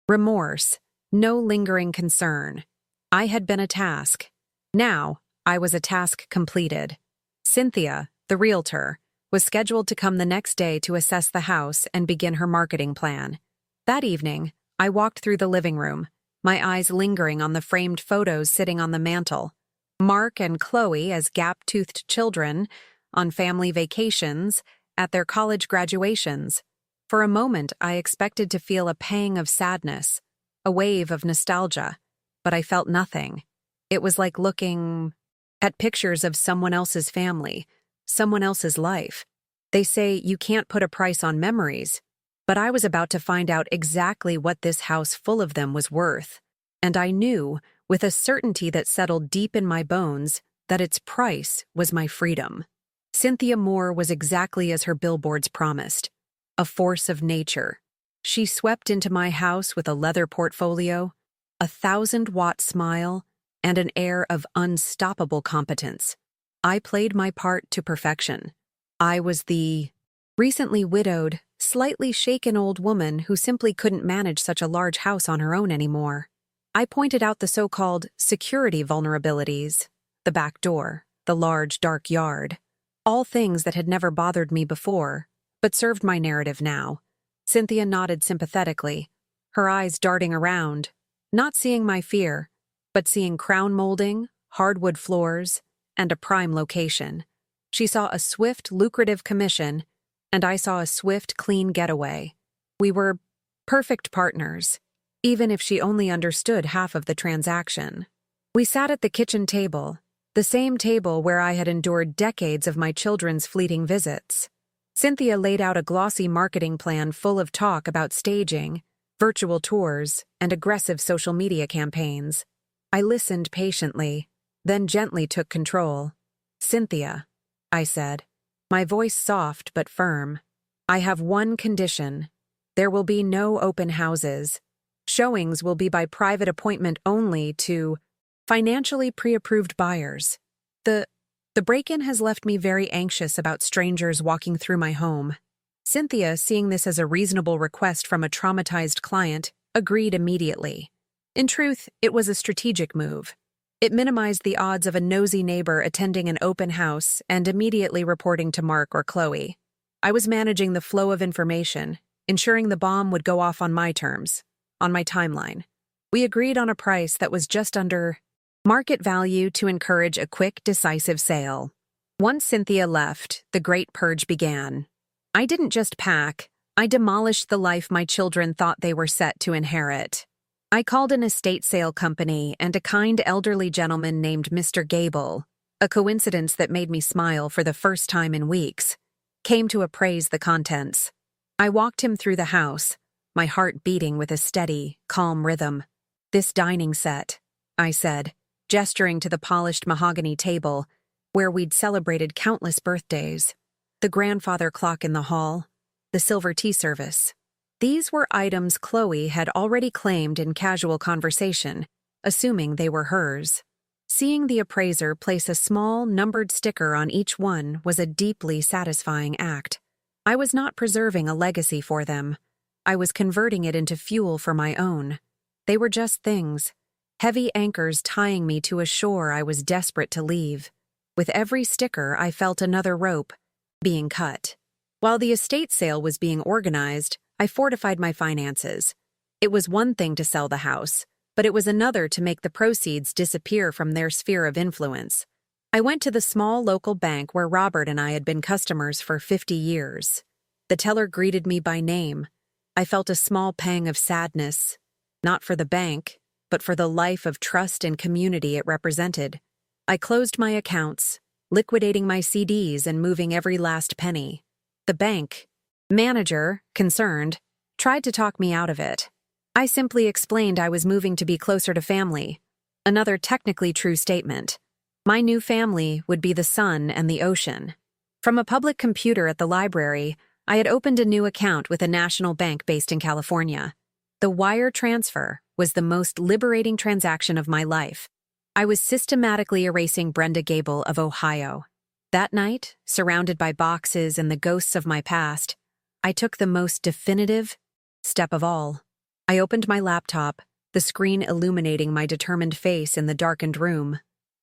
remorse, no lingering concern. I had been a task. Now, I was a task completed. Cynthia, the realtor, was scheduled to come the next day to assess the house and begin her marketing plan. That evening, I walked through the living room, my eyes lingering on the framed photos sitting on the mantel. Mark and Chloe as gap-toothed children, on family vacations, at their college graduations. For a moment, I expected to feel a pang of sadness, a wave of nostalgia, but I felt nothing. It was like looking at pictures of someone else's family, someone else's life. They say you can't put a price on memories, but I was about to find out exactly what this house full of them was worth, and I knew, with a certainty that settled deep in my bones, that its price was my freedom. Cynthia Moore was exactly as her billboards promised, a force of nature. She swept into my house with a leather portfolio, a 1,000-watt smile, and an air of unstoppable competence. I played my part to perfection. I was the recently widowed, slightly shaken old woman who simply couldn't manage such a large house on her own anymore. I pointed out the so-called security vulnerabilities, the back door, the large, dark yard, all things that had never bothered me before, but served my narrative now. Cynthia nodded sympathetically, her eyes darting around, not seeing my fear, but seeing crown molding, hardwood floors, and a prime location. She saw a swift, lucrative commission, and I saw a swift, clean getaway. We were perfect partners, even if she only understood half of the transaction. We sat at the kitchen table, the same table where I had endured decades of my children's fleeting visits. Cynthia laid out a glossy marketing plan full of talk about staging, virtual tours, and aggressive social media campaigns. I listened patiently, then gently took control. "Cynthia," I said, my voice soft but firm, "I have one condition. There will be no open houses. Showings will be by private appointment only to financially pre-approved buyers. The break-in has left me very anxious about strangers walking through my home." Cynthia, seeing this as a reasonable request from a traumatized client, agreed immediately. In truth, it was a strategic move. It minimized the odds of a nosy neighbor attending an open house and immediately reporting to Mark or Chloe. I was managing the flow of information, ensuring the bomb would go off on my terms, on my timeline. We agreed on a price that was just under market value to encourage a quick, decisive sale. Once Cynthia left, the great purge began. I didn't just pack, I demolished the life my children thought they were set to inherit. I called an estate sale company, and a kind elderly gentleman named Mr. Gable, a coincidence that made me smile for the first time in weeks, came to appraise the contents. I walked him through the house, my heart beating with a steady, calm rhythm. "This dining set," I said, gesturing to the polished mahogany table where we'd celebrated countless birthdays, the grandfather clock in the hall, the silver tea service. These were items Chloe had already claimed in casual conversation, assuming they were hers. Seeing the appraiser place a small, numbered sticker on each one was a deeply satisfying act. I was not preserving a legacy for them. I was converting it into fuel for my own. They were just things, heavy anchors tying me to a shore I was desperate to leave. With every sticker, I felt another rope being cut. While the estate sale was being organized, I fortified my finances. It was one thing to sell the house, but it was another to make the proceeds disappear from their sphere of influence. I went to the small local bank where Robert and I had been customers for 50 years. The teller greeted me by name. I felt a small pang of sadness, not for the bank, but for the life of trust and community it represented. I closed my accounts, liquidating my CDs and moving every last penny. The bank manager, concerned, tried to talk me out of it. I simply explained I was moving to be closer to family. Another technically true statement. My new family would be the sun and the ocean. From a public computer at the library, I had opened a new account with a national bank based in California. The wire transfer was the most liberating transaction of my life. I was systematically erasing Brenda Gable of Ohio. That night, surrounded by boxes and the ghosts of my past, I took the most definitive step of all. I opened my laptop, the screen illuminating my determined face in the darkened room.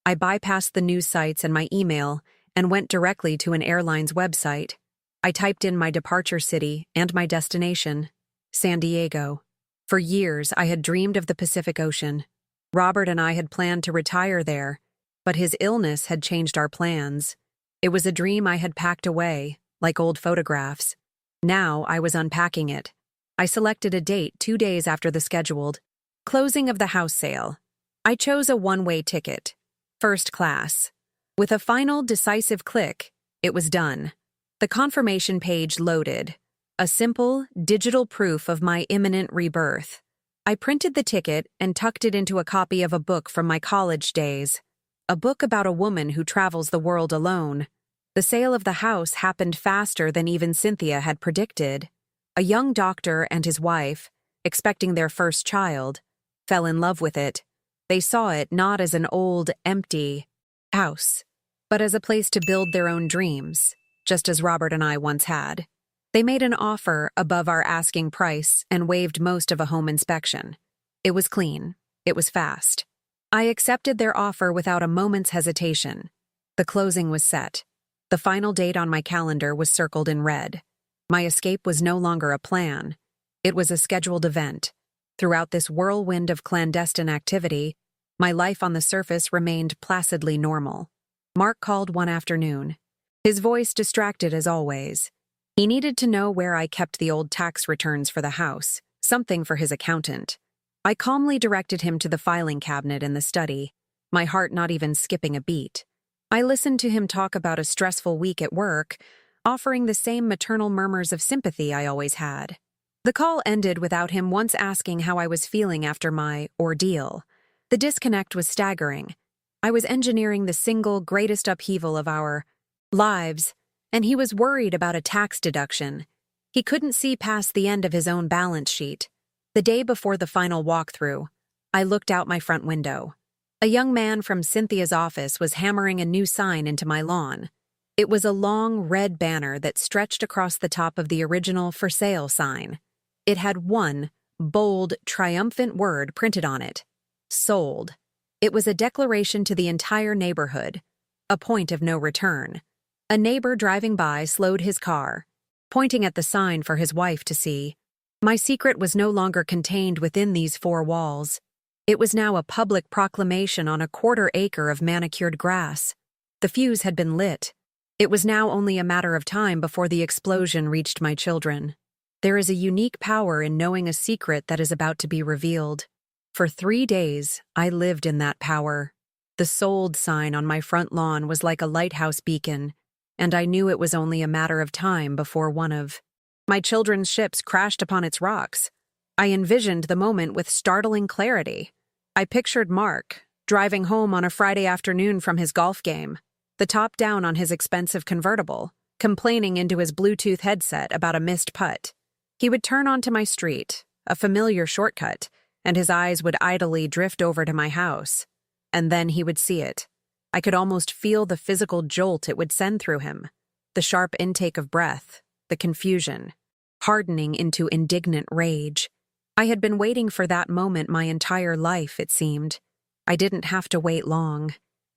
I bypassed the news sites and my email and went directly to an airline's website. I typed in my departure city and my destination, San Diego. For years, I had dreamed of the Pacific Ocean. Robert and I had planned to retire there, but his illness had changed our plans. It was a dream I had packed away, like old photographs. Now I was unpacking it. I selected a date 2 days after the scheduled closing of the house sale. I chose a one-way ticket, first class. With a final decisive click, it was done. The confirmation page loaded, a simple, digital proof of my imminent rebirth. I printed the ticket and tucked it into a copy of a book from my college days, a book about a woman who travels the world alone. The sale of the house happened faster than even Cynthia had predicted. A young doctor and his wife, expecting their first child, fell in love with it. They saw it not as an old, empty house, but as a place to build their own dreams, just as Robert and I once had. They made an offer above our asking price and waived most of a home inspection. It was clean. It was fast. I accepted their offer without a moment's hesitation. The closing was set. The final date on my calendar was circled in red. My escape was no longer a plan. It was a scheduled event. Throughout this whirlwind of clandestine activity, my life on the surface remained placidly normal. Mark called one afternoon. His voice distracted as always. He needed to know where I kept the old tax returns for the house, something for his accountant. I calmly directed him to the filing cabinet in the study, my heart not even skipping a beat. I listened to him talk about a stressful week at work, offering the same maternal murmurs of sympathy I always had. The call ended without him once asking how I was feeling after my ordeal. The disconnect was staggering. I was engineering the single greatest upheaval of our lives, and he was worried about a tax deduction. He couldn't see past the end of his own balance sheet. The day before the final walkthrough, I looked out my front window. A young man from Cynthia's office was hammering a new sign into my lawn. It was a long red banner that stretched across the top of the original for sale sign. It had one bold, triumphant word printed on it: sold. It was a declaration to the entire neighborhood, a point of no return. A neighbor driving by slowed his car, pointing at the sign for his wife to see. My secret was no longer contained within these four walls. It was now a public proclamation on a quarter-acre of manicured grass. The fuse had been lit. It was now only a matter of time before the explosion reached my children. There is a unique power in knowing a secret that is about to be revealed. For 3 days, I lived in that power. The sold sign on my front lawn was like a lighthouse beacon, and I knew it was only a matter of time before one of my children's ships crashed upon its rocks. I envisioned the moment with startling clarity. I pictured Mark, driving home on a Friday afternoon from his golf game, the top down on his expensive convertible, complaining into his Bluetooth headset about a missed putt. He would turn onto my street, a familiar shortcut, and his eyes would idly drift over to my house. And then he would see it. I could almost feel the physical jolt it would send through him, the sharp intake of breath, the confusion, hardening into indignant rage. I had been waiting for that moment my entire life, it seemed. I didn't have to wait long.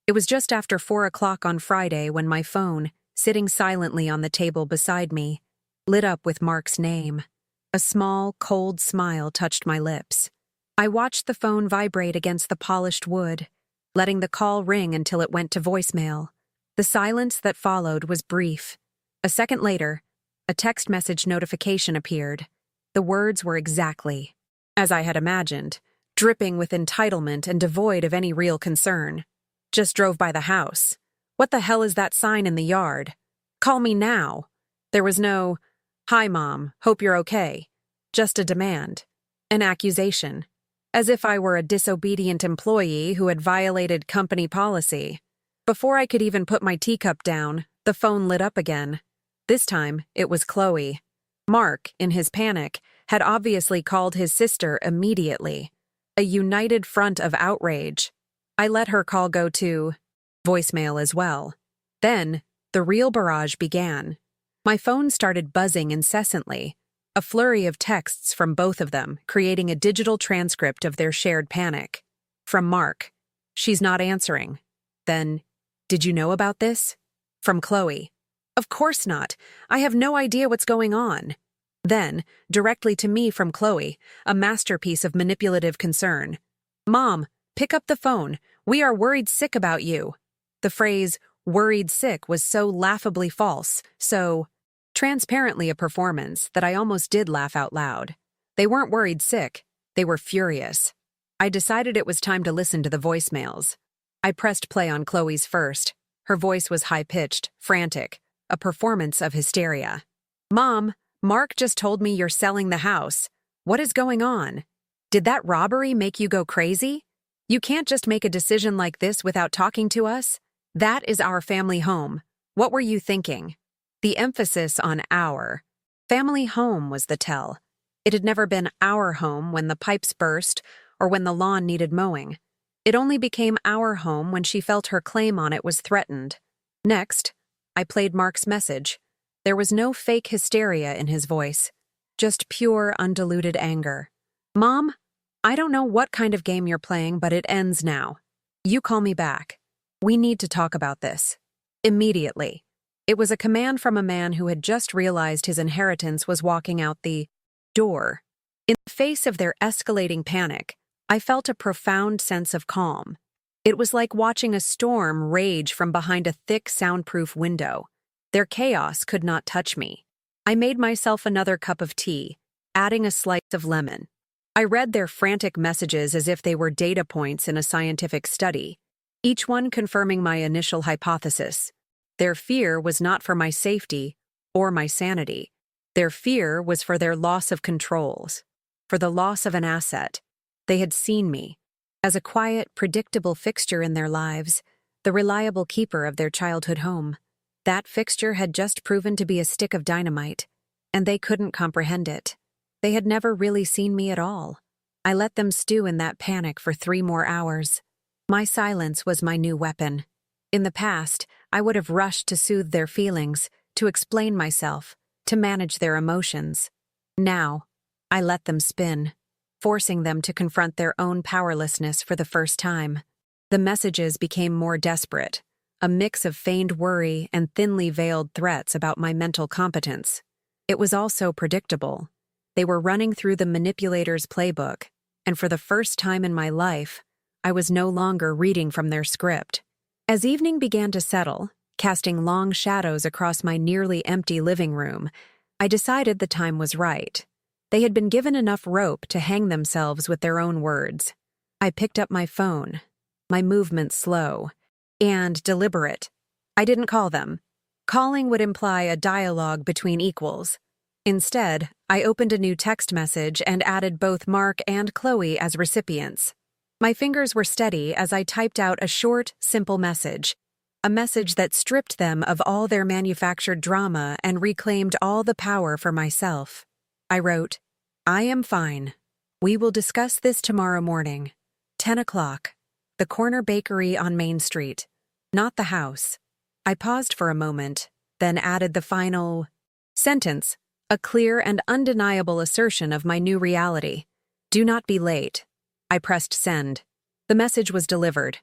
It was just after 4 o'clock on Friday when my phone, sitting silently on the table beside me, lit up with Mark's name. A small, cold smile touched my lips. I watched the phone vibrate against the polished wood, letting the call ring until it went to voicemail. The silence that followed was brief. A second later, a text message notification appeared. The words were exactly as I had imagined, dripping with entitlement and devoid of any real concern. Just drove by the house. What the hell is that sign in the yard? Call me now. There was no, "Hi, Mom, hope you're okay." Just a demand. An accusation. As if I were a disobedient employee who had violated company policy. Before I could even put my teacup down, the phone lit up again. This time, it was Chloe. Mark, in his panic, had obviously called his sister immediately. A united front of outrage. I let her call go to voicemail as well. Then, the real barrage began. My phone started buzzing incessantly, a flurry of texts from both of them, creating a digital transcript of their shared panic. From Mark, "She's not answering." Then, "Did you know about this?" From Chloe, "Of course not. I have no idea what's going on." Then, directly to me from Chloe, a masterpiece of manipulative concern. "Mom, pick up the phone. We are worried sick about you." The phrase, "worried sick," was so laughably false, so transparently a performance that I almost did laugh out loud. They weren't worried sick. They were furious. I decided it was time to listen to the voicemails. I pressed play on Chloe's first. Her voice was high-pitched, frantic, a performance of hysteria. "Mom, Mark just told me you're selling the house. What is going on? Did that robbery make you go crazy? You can't just make a decision like this without talking to us. That is our family home. What were you thinking?" The emphasis on our. Family home was the tell. It had never been our home when the pipes burst or when the lawn needed mowing. It only became our home when she felt her claim on it was threatened. Next, I played Mark's message. There was no fake hysteria in his voice, just pure, undiluted anger. "Mom, I don't know what kind of game you're playing, but it ends now. You call me back. We need to talk about this. Immediately." It was a command from a man who had just realized his inheritance was walking out the door. In the face of their escalating panic, I felt a profound sense of calm. It was like watching a storm rage from behind a thick, soundproof window. Their chaos could not touch me. I made myself another cup of tea, adding a slice of lemon. I read their frantic messages as if they were data points in a scientific study, each one confirming my initial hypothesis. Their fear was not for my safety or my sanity. Their fear was for their loss of controls, for the loss of an asset. They had seen me as a quiet, predictable fixture in their lives, the reliable keeper of their childhood home. That fixture had just proven to be a stick of dynamite, and they couldn't comprehend it. They had never really seen me at all. I let them stew in that panic for 3 more hours. My silence was my new weapon. In the past, I would have rushed to soothe their feelings, to explain myself, to manage their emotions. Now, I let them spin, forcing them to confront their own powerlessness for the first time. The messages became more desperate, a mix of feigned worry and thinly veiled threats about my mental competence. It was also predictable. They were running through the manipulator's playbook, and for the first time in my life, I was no longer reading from their script. As evening began to settle, casting long shadows across my nearly empty living room, I decided the time was right. They had been given enough rope to hang themselves with their own words. I picked up my phone, my movements slow and deliberate. I didn't call them. Calling would imply a dialogue between equals. Instead, I opened a new text message and added both Mark and Chloe as recipients. My fingers were steady as I typed out a short, simple message. A message that stripped them of all their manufactured drama and reclaimed all the power for myself. I wrote, "I am fine. We will discuss this tomorrow morning. 10 o'clock. The corner bakery on Main Street. Not the house." I paused for a moment, then added the final sentence, a clear and undeniable assertion of my new reality. "Do not be late." I pressed send. The message was delivered.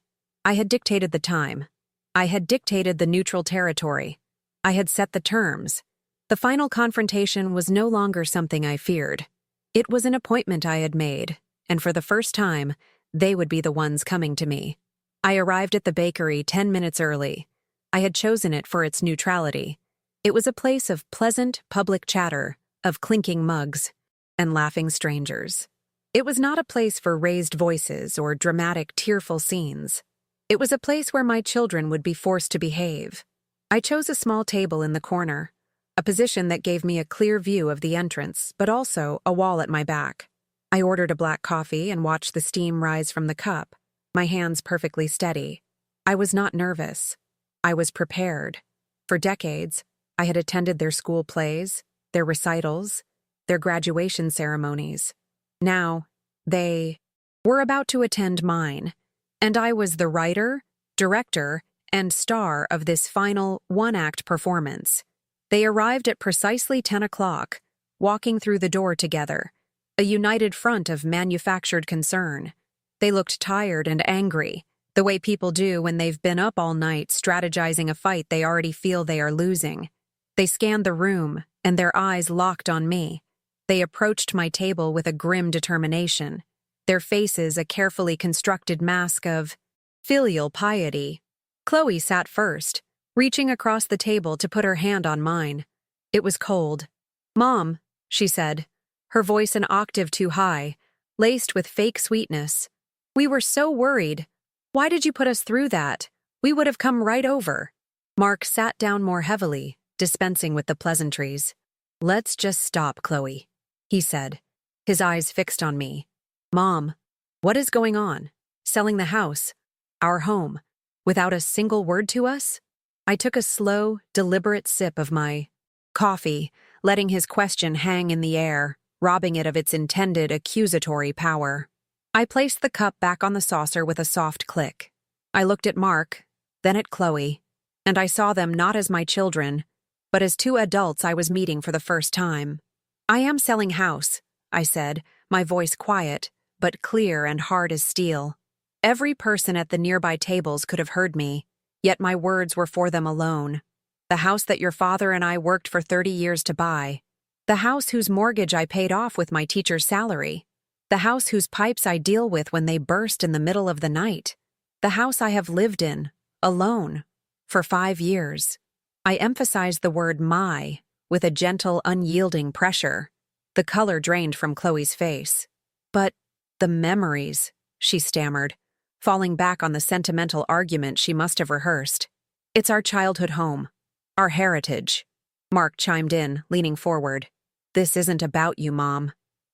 I had dictated the time. I had dictated the neutral territory. I had set the terms. The final confrontation was no longer something I feared. It was an appointment I had made, and for the first time, they would be the ones coming to me. I arrived at the bakery 10 minutes early. I had chosen it for its neutrality. It was a place of pleasant public chatter, of clinking mugs, and laughing strangers. It was not a place for raised voices or dramatic, tearful scenes. It was a place where my children would be forced to behave. I chose a small table in the corner, a position that gave me a clear view of the entrance, but also a wall at my back. I ordered a black coffee and watched the steam rise from the cup, my hands perfectly steady. I was not nervous. I was prepared. For decades, I had attended their school plays, their recitals, their graduation ceremonies. Now, they were about to attend mine, and I was the writer, director, and star of this final one-act performance. They arrived at precisely 10 o'clock, walking through the door together, a united front of manufactured concern. They looked tired and angry, the way people do when they've been up all night strategizing a fight they already feel they are losing. They scanned the room, and their eyes locked on me. They approached my table with a grim determination, their faces a carefully constructed mask of filial piety. Chloe sat first, reaching across the table to put her hand on mine. It was cold. "Mom," she said, her voice an octave too high, laced with fake sweetness. "We were so worried. Why did you put us through that? We would have come right over." Mark sat down more heavily, dispensing with the pleasantries. "Let's just stop, Chloe," he said, his eyes fixed on me. "Mom, what is going on? Selling the house, our home, without a single word to us?" I took a slow, deliberate sip of my coffee, letting his question hang in the air, robbing it of its intended accusatory power. I placed the cup back on the saucer with a soft click. I looked at Mark, then at Chloe, and I saw them not as my children, but as two adults I was meeting for the first time. "I am selling house," I said, my voice quiet, but clear and hard as steel. Every person at the nearby tables could have heard me, yet my words were for them alone. "The house that your father and I worked for 30 years to buy. The house whose mortgage I paid off with my teacher's salary. The house whose pipes I deal with when they burst in the middle of the night. The house I have lived in, alone, for 5 years. I emphasized the word my with a gentle, unyielding pressure. The color drained from Chloe's face. "But the memories," she stammered, falling back on the sentimental argument she must have rehearsed. "It's our childhood home, our heritage." Mark chimed in, leaning forward. "This isn't about you, Mom.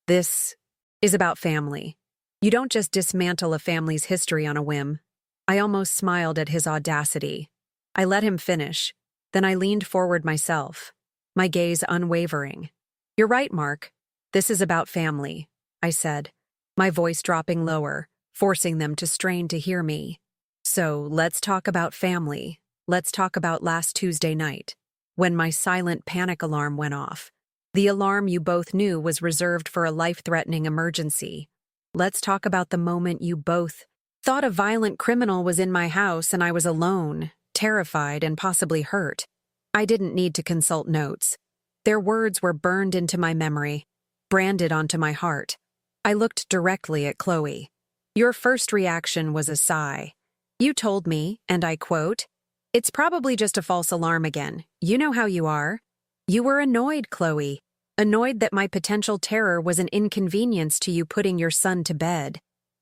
This is about family. You don't just dismantle a family's history on a whim." I almost smiled at his audacity. I let him finish, then I leaned forward myself, my gaze unwavering. "You're right, Mark. This is about family," I said, my voice dropping lower, forcing them to strain to hear me. "So let's talk about family. Let's talk about last Tuesday night, when my silent panic alarm went off. The alarm you both knew was reserved for a life-threatening emergency. Let's talk about the moment you both thought a violent criminal was in my house and I was alone, terrified and possibly hurt. I didn't need to consult notes. Their words were burned into my memory, branded onto my heart. I looked directly at Chloe. Your first reaction was a sigh. You told me, and I quote, "It's probably just a false alarm again. You know how you are." You were annoyed, Chloe. Annoyed that my potential terror was an inconvenience to you putting your son to bed.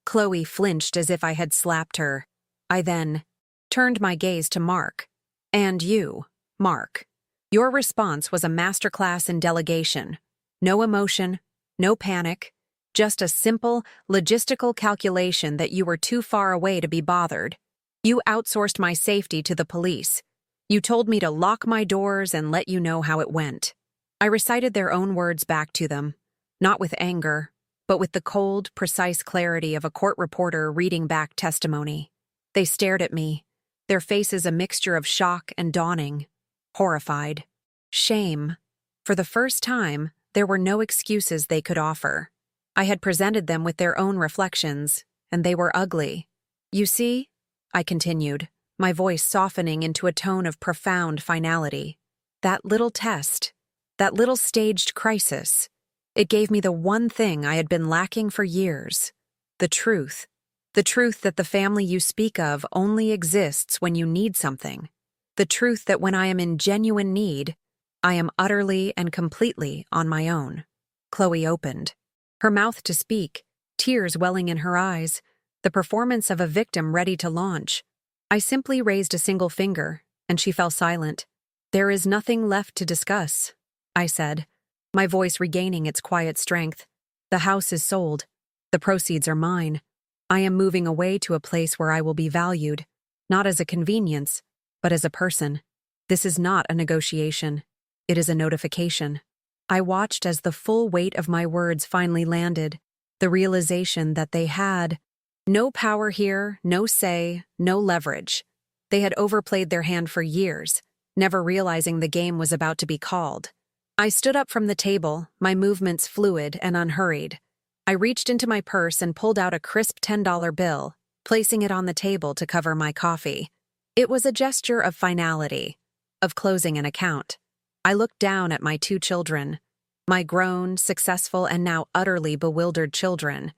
Chloe flinched as if I had slapped her. I then turned my gaze to Mark. And you, Mark. Your response was a masterclass in delegation. No emotion, no panic, just a simple, logistical calculation that you were too far away to be bothered. You outsourced my safety to the police. You told me to lock my doors and let you know how it went. I recited their own words back to them, not with anger, but with the cold, precise clarity of a court reporter reading back testimony. They stared at me, their faces a mixture of shock and dawning, horrified. Shame. For the first time, there were no excuses they could offer. I had presented them with their own reflections, and they were ugly. You see, I continued, my voice softening into a tone of profound finality. That little test, that little staged crisis, it gave me the one thing I had been lacking for years. The truth. The truth that the family you speak of only exists when you need something. The truth that when I am in genuine need, I am utterly and completely on my own. Chloe opened, her mouth to speak, tears welling in her eyes, the performance of a victim ready to launch. I simply raised a single finger, and she fell silent. There is nothing left to discuss, I said, my voice regaining its quiet strength. The house is sold. The proceeds are mine. I am moving away to a place where I will be valued, not as a convenience, but as a person. This is not a negotiation. It is a notification. I watched as the full weight of my words finally landed, the realization that they had no power here, no say, no leverage. They had overplayed their hand for years, never realizing the game was about to be called. I stood up from the table, my movements fluid and unhurried. I reached into my purse and pulled out a crisp $10 bill, placing it on the table to cover my coffee. It was a gesture of finality, of closing an account. I looked down at my 2 children, my grown, successful, and now utterly bewildered children,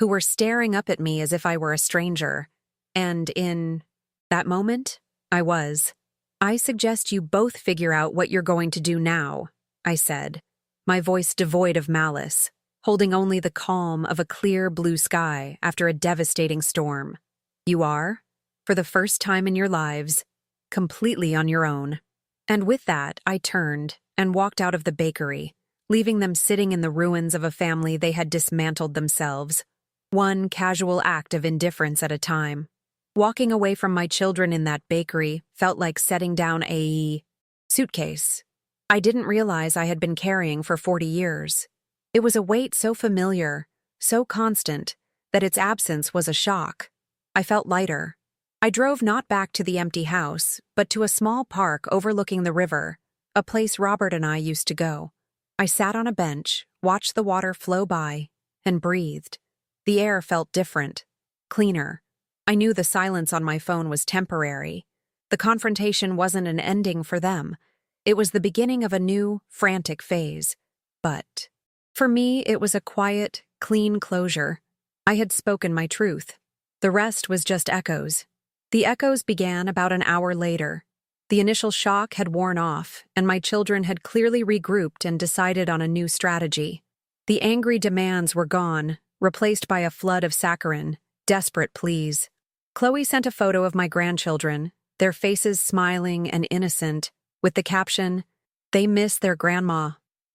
who were staring up at me as if I were a stranger. And in that moment, I was. I suggest you both figure out what you're going to do now, I said, my voice devoid of malice, holding only the calm of a clear blue sky after a devastating storm. You are, for the first time in your lives, completely on your own. And with that, I turned and walked out of the bakery, leaving them sitting in the ruins of a family they had dismantled themselves, one casual act of indifference at a time. Walking away from my children in that bakery felt like setting down a suitcase I didn't realize I had been carrying for 40 years. It was a weight so familiar, so constant, that its absence was a shock. I felt lighter. I drove not back to the empty house, but to a small park overlooking the river, a place Robert and I used to go. I sat on a bench, watched the water flow by, and breathed. The air felt different, cleaner. I knew the silence on my phone was temporary. The confrontation wasn't an ending for them. It was the beginning of a new, frantic phase. But for me, it was a quiet, clean closure. I had spoken my truth. The rest was just echoes. The echoes began about an hour later. The initial shock had worn off, and my children had clearly regrouped and decided on a new strategy. The angry demands were gone, replaced by a flood of saccharine, desperate pleas. Chloe sent a photo of my grandchildren, their faces smiling and innocent, with the caption, "They miss their grandma."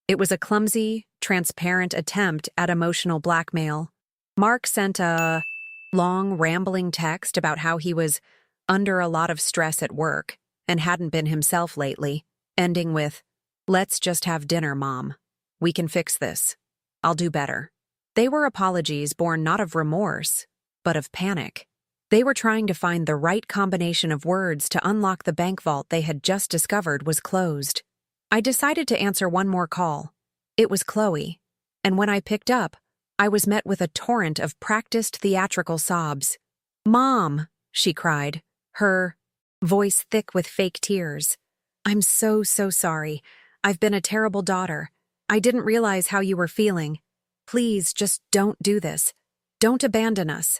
It was a clumsy, transparent attempt at emotional blackmail. Mark sent a long, rambling text about how he was under a lot of stress at work and hadn't been himself lately, ending with, "Let's just have dinner, Mom. We can fix this. I'll do better." They were apologies born not of remorse, but of panic. They were trying to find the right combination of words to unlock the bank vault they had just discovered was closed. I decided to answer one more call. It was Chloe, and when I picked up, I was met with a torrent of practiced theatrical sobs. "Mom," she cried, her voice thick with fake tears. "I'm so sorry. I've been a terrible daughter. I didn't realize how you were feeling. Please, just don't do this. Don't abandon us."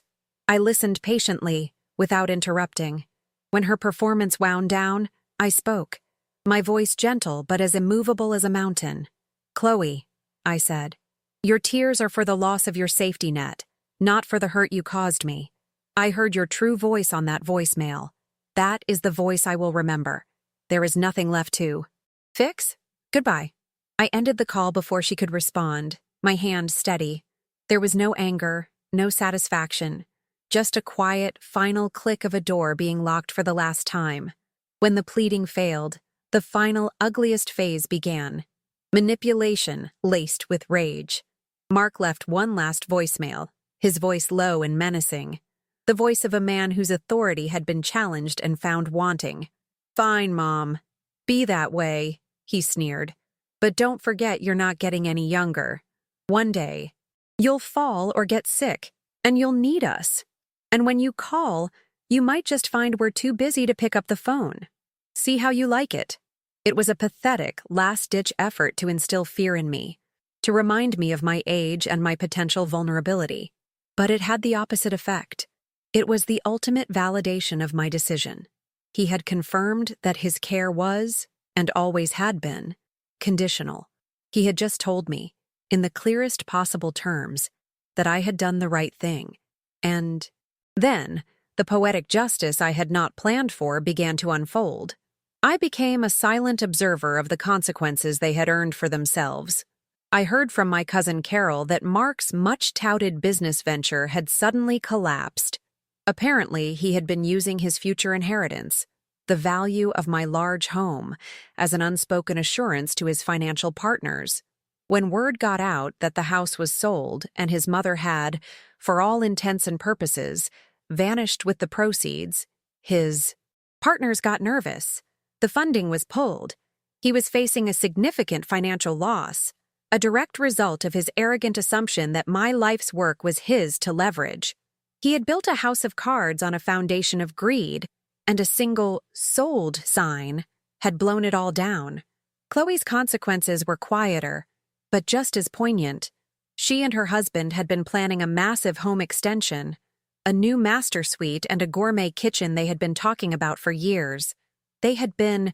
I listened patiently, without interrupting. When her performance wound down, I spoke, my voice gentle but as immovable as a mountain. "Chloe," I said, "your tears are for the loss of your safety net, Not for the hurt you caused me. I heard your true voice on that voicemail. That is the voice I will remember. There is nothing left to fix. Goodbye. I ended the call before she could respond, my hand steady. There was no anger, no satisfaction, just a quiet, final click of a door being locked for the last time. When the pleading failed, the final, ugliest phase began. Manipulation laced with rage. Mark left one last voicemail, his voice low and menacing. The voice of a man whose authority had been challenged and found wanting. Fine, Mom. Be that way, he sneered. But don't forget you're not getting any younger. One day, you'll fall or get sick, and you'll need us. And when you call, you might just find we're too busy to pick up the phone. See how you like it. It was a pathetic, last-ditch effort to instill fear in me, to remind me of my age and my potential vulnerability. But it had the opposite effect. It was the ultimate validation of my decision. He had confirmed that his care was, and always had been, conditional. He had just told me, in the clearest possible terms, that I had done the right thing. And then, the poetic justice I had not planned for began to unfold. I became a silent observer of the consequences they had earned for themselves. I heard from my cousin Carol that Mark's much-touted business venture had suddenly collapsed. Apparently, he had been using his future inheritance, the value of my large home, as an unspoken assurance to his financial partners. When word got out that the house was sold and his mother had, for all intents and purposes, vanished with the proceeds, his partners got nervous. The funding was pulled. He was facing a significant financial loss, a direct result of his arrogant assumption that my life's work was his to leverage. He had built a house of cards on a foundation of greed, and a single "sold" sign had blown it all down. Chloe's consequences were quieter, but just as poignant. She and her husband had been planning a massive home extension, a new master suite and a gourmet kitchen they had been talking about for years. They had been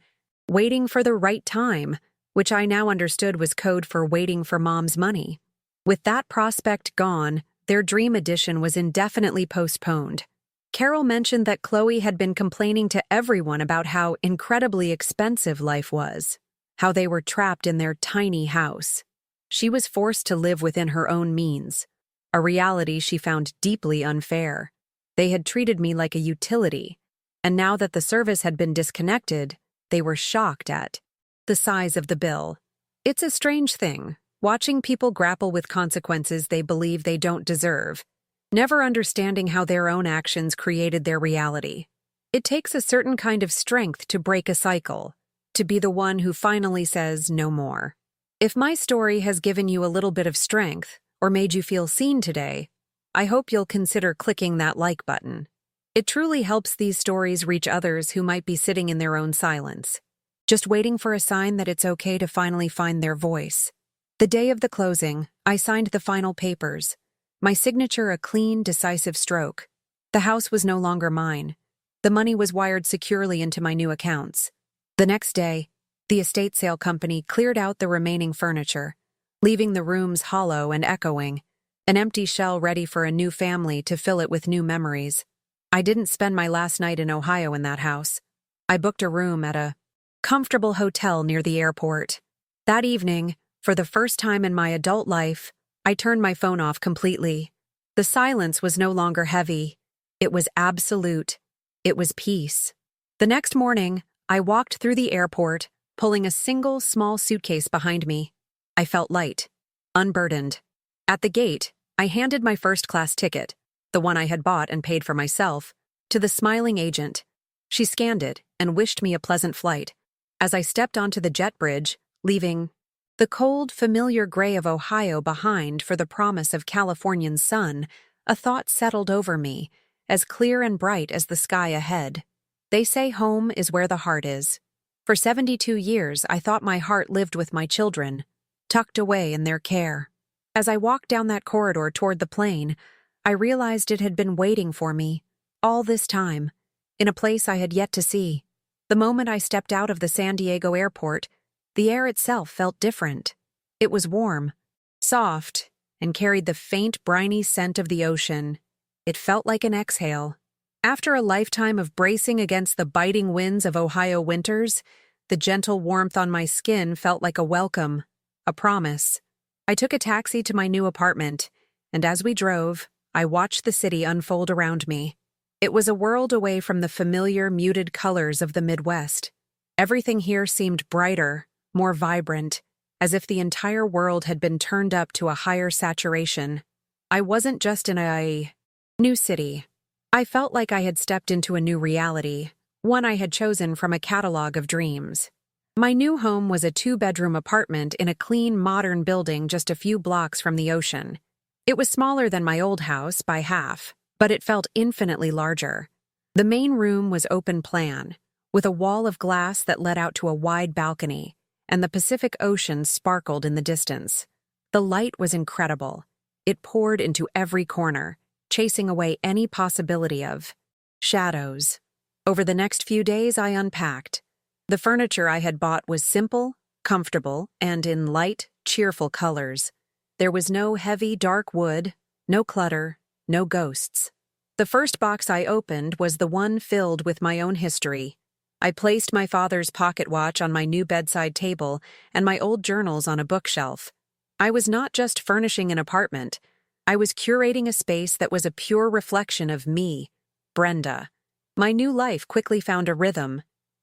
waiting for the right time, which I now understood was code for waiting for Mom's money. With that prospect gone, their dream edition was indefinitely postponed. Carol mentioned that Chloe had been complaining to everyone about how incredibly expensive life was, how they were trapped in their tiny house. She was forced to live within her own means, a reality she found deeply unfair. They had treated me like a utility, and now that the service had been disconnected, they were shocked at the size of the bill. It's a strange thing, watching people grapple with consequences they believe they don't deserve, never understanding how their own actions created their reality. It takes a certain kind of strength to break a cycle, to be the one who finally says no more. If my story has given you a little bit of strength, or made you feel seen today, I hope you'll consider clicking that like button. It truly helps these stories reach others who might be sitting in their own silence, just waiting for a sign that it's okay to finally find their voice. The day of the closing, I signed the final papers, my signature a clean, decisive stroke. The house was no longer mine. The money was wired securely into my new accounts. The next day, the estate sale company cleared out the remaining furniture, leaving the rooms hollow and echoing, an empty shell ready for a new family to fill it with new memories. I didn't spend my last night in Ohio in that house. I booked a room at a comfortable hotel near the airport. That evening, for the first time in my adult life, I turned my phone off completely. The silence was no longer heavy. It was absolute. It was peace. The next morning, I walked through the airport, pulling a single small suitcase behind me. I felt light, unburdened. At the gate, I handed my first-class ticket, the one I had bought and paid for myself, to the smiling agent. She scanned it and wished me a pleasant flight. As I stepped onto the jet bridge, leaving the cold, familiar gray of Ohio behind for the promise of Californian sun, a thought settled over me, as clear and bright as the sky ahead. They say home is where the heart is. For 72 years, I thought my heart lived with my children, tucked away in their care. As I walked down that corridor toward the plane, I realized it had been waiting for me, all this time, in a place I had yet to see. The moment I stepped out of the San Diego airport, the air itself felt different. It was warm, soft, and carried the faint, briny scent of the ocean. It felt like an exhale. After a lifetime of bracing against the biting winds of Ohio winters, the gentle warmth on my skin felt like a welcome, a promise. I took a taxi to my new apartment, and as we drove, I watched the city unfold around me. It was a world away from the familiar, muted colors of the Midwest. Everything here seemed brighter, more vibrant, as if the entire world had been turned up to a higher saturation. I wasn't just in a new city. I felt like I had stepped into a new reality, one I had chosen from a catalog of dreams. My new home was a 2-bedroom apartment in a clean, modern building just a few blocks from the ocean. It was smaller than my old house by half, but it felt infinitely larger. The main room was open plan, with a wall of glass that led out to a wide balcony, and the Pacific Ocean sparkled in the distance. The light was incredible. It poured into every corner, chasing away any possibility of shadows. Over the next few days, I unpacked. The furniture I had bought was simple, comfortable, and in light, cheerful colors. There was no heavy, dark wood, no clutter, no ghosts. The first box I opened was the one filled with my own history. I placed my father's pocket watch on my new bedside table and my old journals on a bookshelf. I was not just furnishing an apartment. I was curating a space that was a pure reflection of me, Brenda. My new life quickly found a rhythm,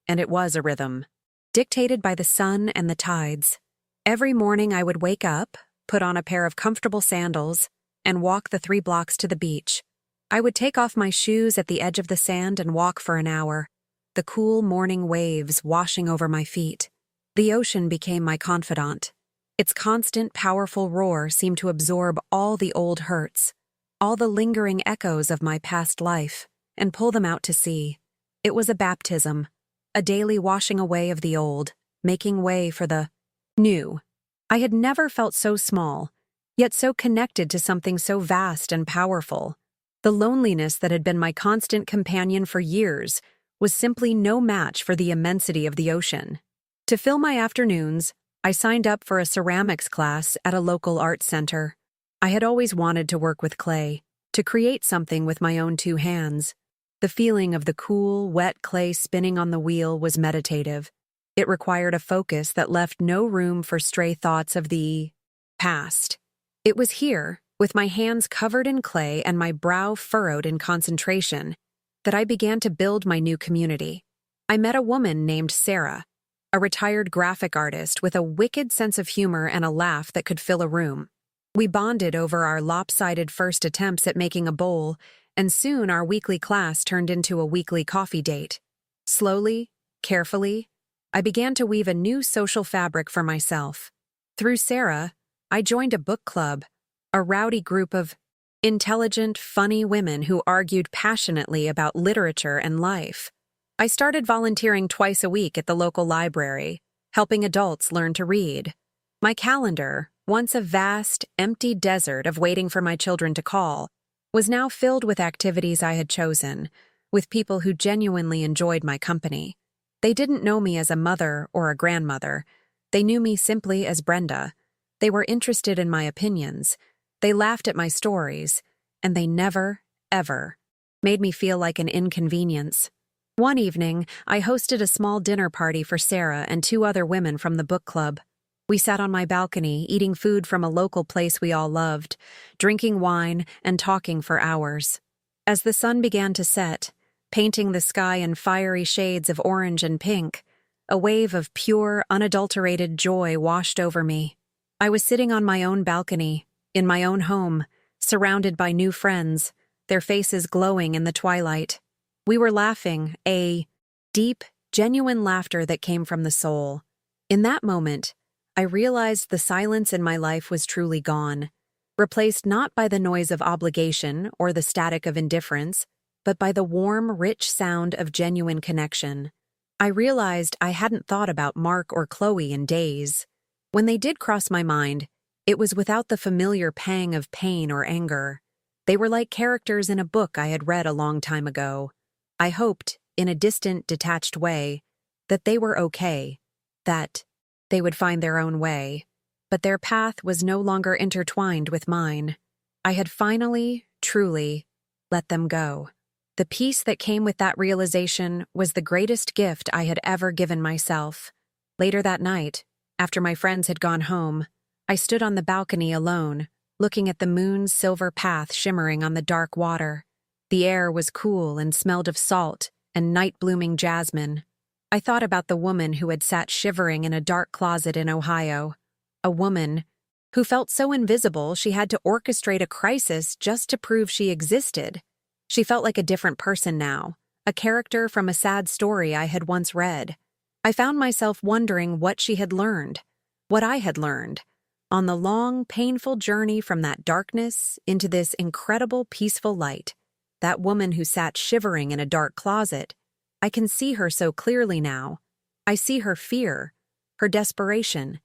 and it was a rhythm, dictated by the sun and the tides. Every morning I would wake up, put on a pair of comfortable sandals, and walk the 3 blocks to the beach. I would take off my shoes at the edge of the sand and walk for an hour, the cool morning waves washing over my feet. The ocean became my confidant. Its constant, powerful roar seemed to absorb all the old hurts, all the lingering echoes of my past life, and pull them out to sea. It was a baptism, a daily washing away of the old, making way for the new. I had never felt so small, yet so connected to something so vast and powerful. The loneliness that had been my constant companion for years was simply no match for the immensity of the ocean. To fill my afternoons, I signed up for a ceramics class at a local art center. I had always wanted to work with clay, to create something with my own 2 hands. The feeling of the cool, wet clay spinning on the wheel was meditative. It required a focus that left no room for stray thoughts of the past. It was here, with my hands covered in clay and my brow furrowed in concentration, that I began to build my new community. I met a woman named Sarah, a retired graphic artist with a wicked sense of humor and a laugh that could fill a room. We bonded over our lopsided first attempts at making a bowl, and soon our weekly class turned into a weekly coffee date. Slowly, carefully, I began to weave a new social fabric for myself. Through Sarah, I joined a book club, a rowdy group of intelligent, funny women who argued passionately about literature and life. I started volunteering twice a week at the local library, helping adults learn to read. My calendar, once a vast, empty desert of waiting for my children to call, was now filled with activities I had chosen, with people who genuinely enjoyed my company. They didn't know me as a mother or a grandmother. They knew me simply as Brenda. They were interested in my opinions. They laughed at my stories, and they never, ever made me feel like an inconvenience. One evening, I hosted a small dinner party for Sarah and 2 other women from the book club. We sat on my balcony, eating food from a local place we all loved, drinking wine and talking for hours. As the sun began to set, painting the sky in fiery shades of orange and pink, a wave of pure, unadulterated joy washed over me. I was sitting on my own balcony, in my own home, surrounded by new friends, their faces glowing in the twilight. We were laughing, a deep, genuine laughter that came from the soul. In that moment, I realized the silence in my life was truly gone, replaced not by the noise of obligation or the static of indifference, but by the warm, rich sound of genuine connection. I realized I hadn't thought about Mark or Chloe in days. When they did cross my mind, it was without the familiar pang of pain or anger. They were like characters in a book I had read a long time ago. I hoped, in a distant, detached way, that they were okay, that they would find their own way. but their path was no longer intertwined with mine. I had finally, truly, let them go. The peace that came with that realization was the greatest gift I had ever given myself. Later that night, after my friends had gone home, I stood on the balcony alone, looking at the moon's silver path shimmering on the dark water. The air was cool and smelled of salt and night-blooming jasmine. I thought about the woman who had sat shivering in a dark closet in Ohio, a woman who felt so invisible she had to orchestrate a crisis just to prove she existed. She felt like a different person now, a character from a sad story I had once read. I found myself wondering what she had learned, what I had learned, on the long, painful journey from that darkness into this incredible, peaceful light. That woman who sat shivering in a dark closet, I can see her so clearly now. I see her fear, her desperation,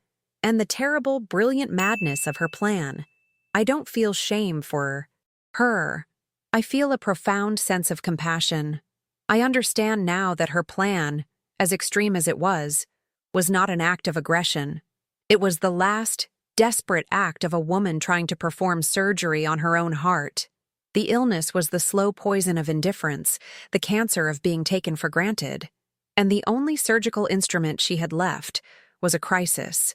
and the terrible, brilliant madness of her plan. I don't feel shame for her. I feel a profound sense of compassion. I understand now that her plan, as extreme as it was not an act of aggression. It was the last, desperate act of a woman trying to perform surgery on her own heart. The illness was the slow poison of indifference, the cancer of being taken for granted. And the only surgical instrument she had left was a crisis,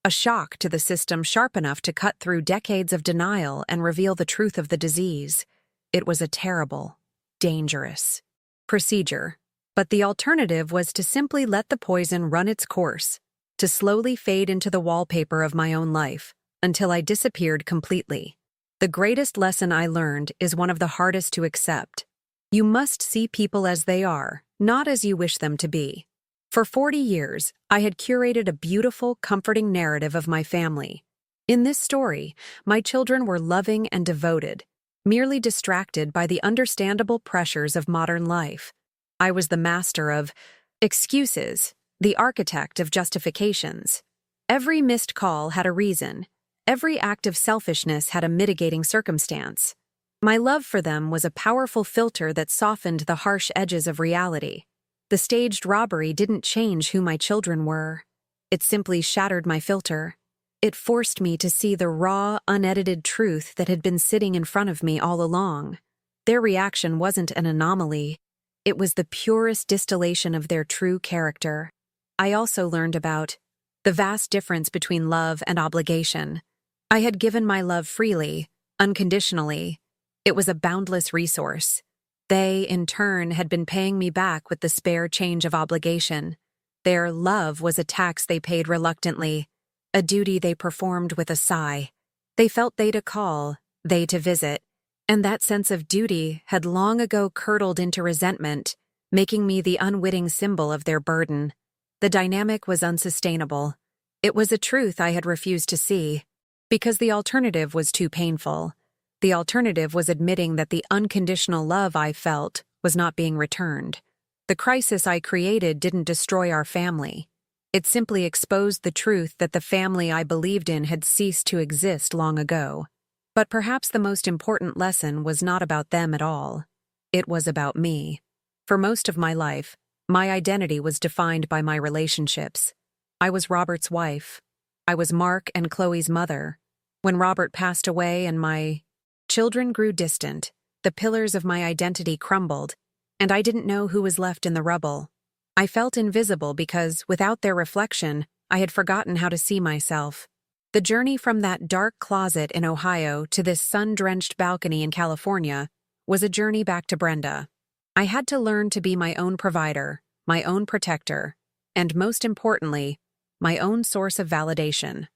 a shock to the system sharp enough to cut through decades of denial and reveal the truth of the disease. It was a terrible, dangerous procedure, but the alternative was to simply let the poison run its course, to slowly fade into the wallpaper of my own life, until I disappeared completely. The greatest lesson I learned is one of the hardest to accept. You must see people as they are, not as you wish them to be. For 40 years, I had curated a beautiful, comforting narrative of my family. In this story, my children were loving and devoted, merely distracted by the understandable pressures of modern life. I was the master of excuses, the architect of justifications. Every missed call had a reason. Every act of selfishness had a mitigating circumstance. My love for them was a powerful filter that softened the harsh edges of reality. The staged robbery didn't change who my children were. It simply shattered my filter. It forced me to see the raw, unedited truth that had been sitting in front of me all along. Their reaction wasn't an anomaly. It was the purest distillation of their true character. I also learned about the vast difference between love and obligation. I had given my love freely, unconditionally. It was a boundless resource. They, in turn, had been paying me back with the spare change of obligation. Their love was a tax they paid reluctantly, a duty they performed with a sigh. They felt they to call, they to visit, and that sense of duty had long ago curdled into resentment, making me the unwitting symbol of their burden. The dynamic was unsustainable. It was a truth I had refused to see, because the alternative was too painful. The alternative was admitting that the unconditional love I felt was not being returned. The crisis I created didn't destroy our family. It simply exposed the truth that the family I believed in had ceased to exist long ago. But perhaps the most important lesson was not about them at all. It was about me. For most of my life, my identity was defined by my relationships. I was Robert's wife. I was Mark and Chloe's mother. When Robert passed away and my children grew distant, the pillars of my identity crumbled, and I didn't know who was left in the rubble. I felt invisible because, without their reflection, I had forgotten how to see myself. The journey from that dark closet in Ohio to this sun-drenched balcony in California was a journey back to Brenda. I had to learn to be my own provider, my own protector, and most importantly, my own source of validation.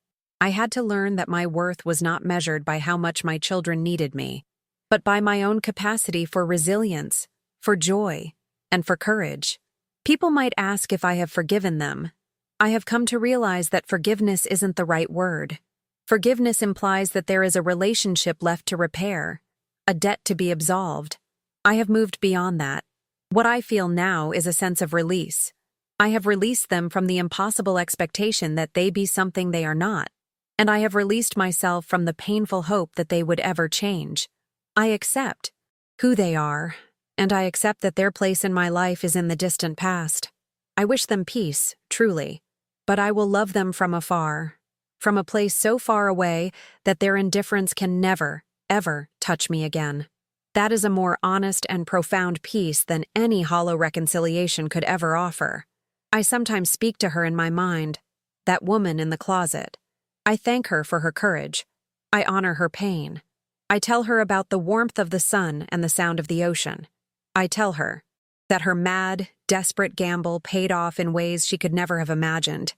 I had to learn that my worth was not measured by how much my children needed me, but by my own capacity for resilience, for joy, and for courage. People might ask if I have forgiven them. I have come to realize that forgiveness isn't the right word. Forgiveness implies that there is a relationship left to repair, a debt to be absolved. I have moved beyond that. What I feel now is a sense of release. I have released them from the impossible expectation that they be something they are not, and I have released myself from the painful hope that they would ever change. I accept who they are, and I accept that their place in my life is in the distant past. I wish them peace, truly, but I will love them from afar, from a place so far away that their indifference can never, ever touch me again. That is a more honest and profound peace than any hollow reconciliation could ever offer. I sometimes speak to her in my mind, that woman in the closet. I thank her for her courage. I honor her pain. I tell her about the warmth of the sun and the sound of the ocean. I tell her that her mad, desperate gamble paid off in ways she could never have imagined.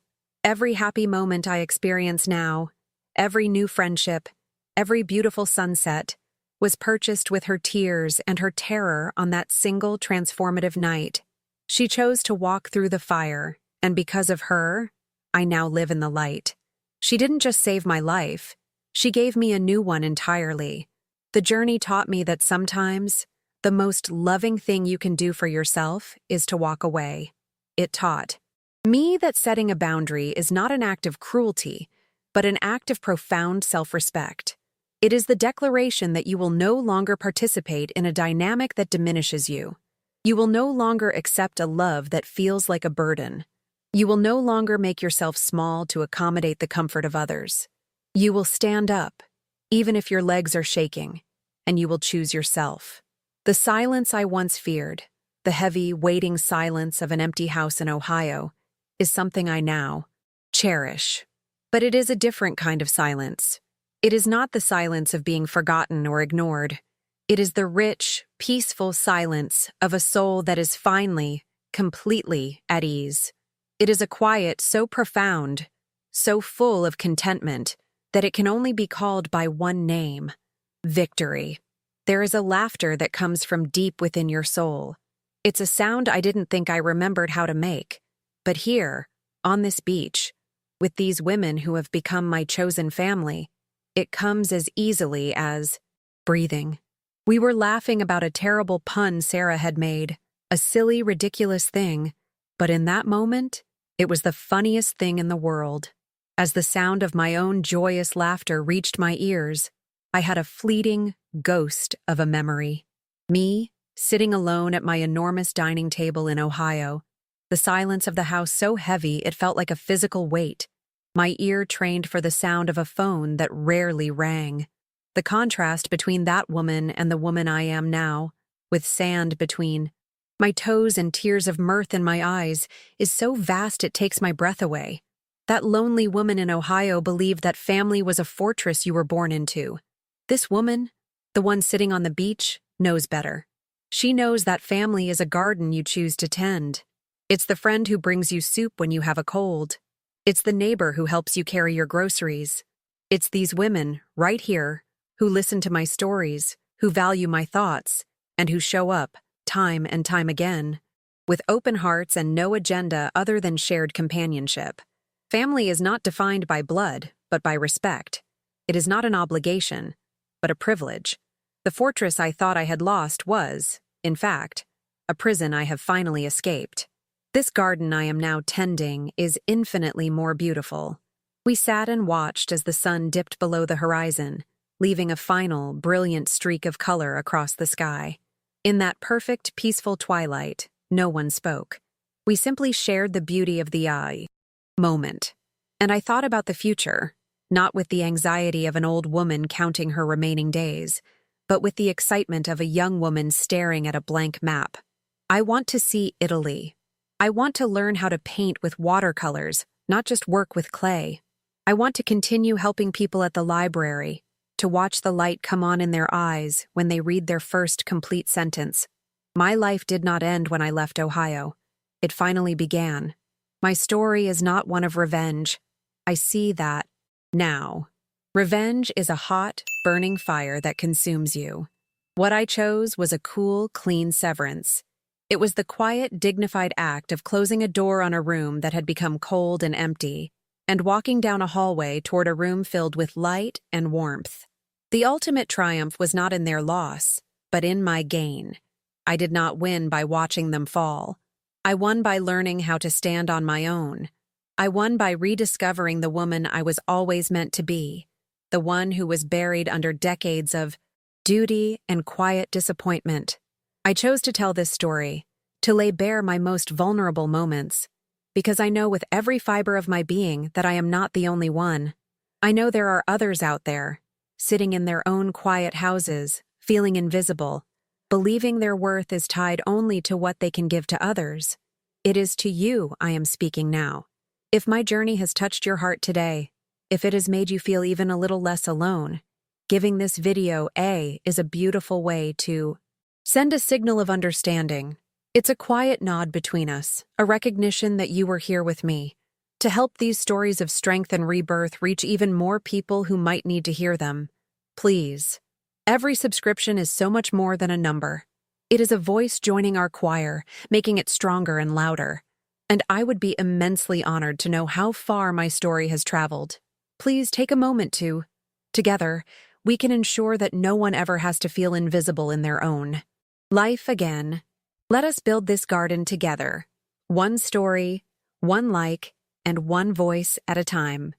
Every happy moment I experience now, every new friendship, every beautiful sunset, was purchased with her tears and her terror on that single transformative night. She chose to walk through the fire, and because of her, I now live in the light. She didn't just save my life, she gave me a new one entirely. The journey taught me that sometimes, the most loving thing you can do for yourself is to walk away. It taught me that setting a boundary is not an act of cruelty, but an act of profound self-respect. It is the declaration that you will no longer participate in a dynamic that diminishes you. You will no longer accept a love that feels like a burden. You will no longer make yourself small to accommodate the comfort of others. You will stand up, even if your legs are shaking, and you will choose yourself. The silence I once feared, the heavy, waiting silence of an empty house in Ohio, is something I now cherish. But it is a different kind of silence. It is not the silence of being forgotten or ignored. It is the rich, peaceful silence of a soul that is finally, completely at ease. It is a quiet so profound, so full of contentment, that it can only be called by one name: victory. There is a laughter that comes from deep within your soul. It's a sound I didn't think I remembered how to make. But here, on this beach, with these women who have become my chosen family, it comes as easily as breathing. We were laughing about a terrible pun Sarah had made, a silly, ridiculous thing, but in that moment, it was the funniest thing in the world. As the sound of my own joyous laughter reached my ears, I had a fleeting ghost of a memory. Me, sitting alone at my enormous dining table in Ohio, the silence of the house so heavy it felt like a physical weight, my ear trained for the sound of a phone that rarely rang. The contrast between that woman and the woman I am now, with sand between my toes and tears of mirth in my eyes, is so vast it takes my breath away. That lonely woman in Ohio believed that family was a fortress you were born into. This woman, the one sitting on the beach, knows better. She knows that family is a garden you choose to tend. It's the friend who brings you soup when you have a cold. It's the neighbor who helps you carry your groceries. It's these women, right here, who listen to my stories, who value my thoughts, and who show up, time and time again, with open hearts and no agenda other than shared companionship. Family is not defined by blood, but by respect. It is not an obligation, but a privilege. The fortress I thought I had lost was, in fact, a prison I have finally escaped. This garden I am now tending is infinitely more beautiful. We sat and watched as the sun dipped below the horizon, leaving a final, brilliant streak of color across the sky. In that perfect, peaceful twilight, no one spoke. We simply shared the beauty of the moment. And I thought about the future, not with the anxiety of an old woman counting her remaining days, but with the excitement of a young woman staring at a blank map. I want to see Italy. I want to learn how to paint with watercolors, not just work with clay. I want to continue helping people at the library, to watch the light come on in their eyes when they read their first complete sentence. My life did not end when I left Ohio. It finally began. My story is not one of revenge. I see that now. Revenge is a hot, burning fire that consumes you. What I chose was a cool, clean severance. It was the quiet, dignified act of closing a door on a room that had become cold and empty, and walking down a hallway toward a room filled with light and warmth. The ultimate triumph was not in their loss, but in my gain. I did not win by watching them fall. I won by learning how to stand on my own. I won by rediscovering the woman I was always meant to be, the one who was buried under decades of duty and quiet disappointment. I chose to tell this story, to lay bare my most vulnerable moments, because I know with every fiber of my being that I am not the only one. I know there are others out there, sitting in their own quiet houses, feeling invisible, believing their worth is tied only to what they can give to others. It is to you I am speaking now. If my journey has touched your heart today, if it has made you feel even a little less alone, giving this video is a beautiful way to send a signal of understanding. It's a quiet nod between us, a recognition that you were here with me, to help these stories of strength and rebirth reach even more people who might need to hear them. Please. Every subscription is so much more than a number. It is a voice joining our choir, making it stronger and louder. And I would be immensely honored to know how far my story has traveled. Please take a moment to. Together, we can ensure that no one ever has to feel invisible in their own life again. Let us build this garden together. One story, one like, and one voice at a time.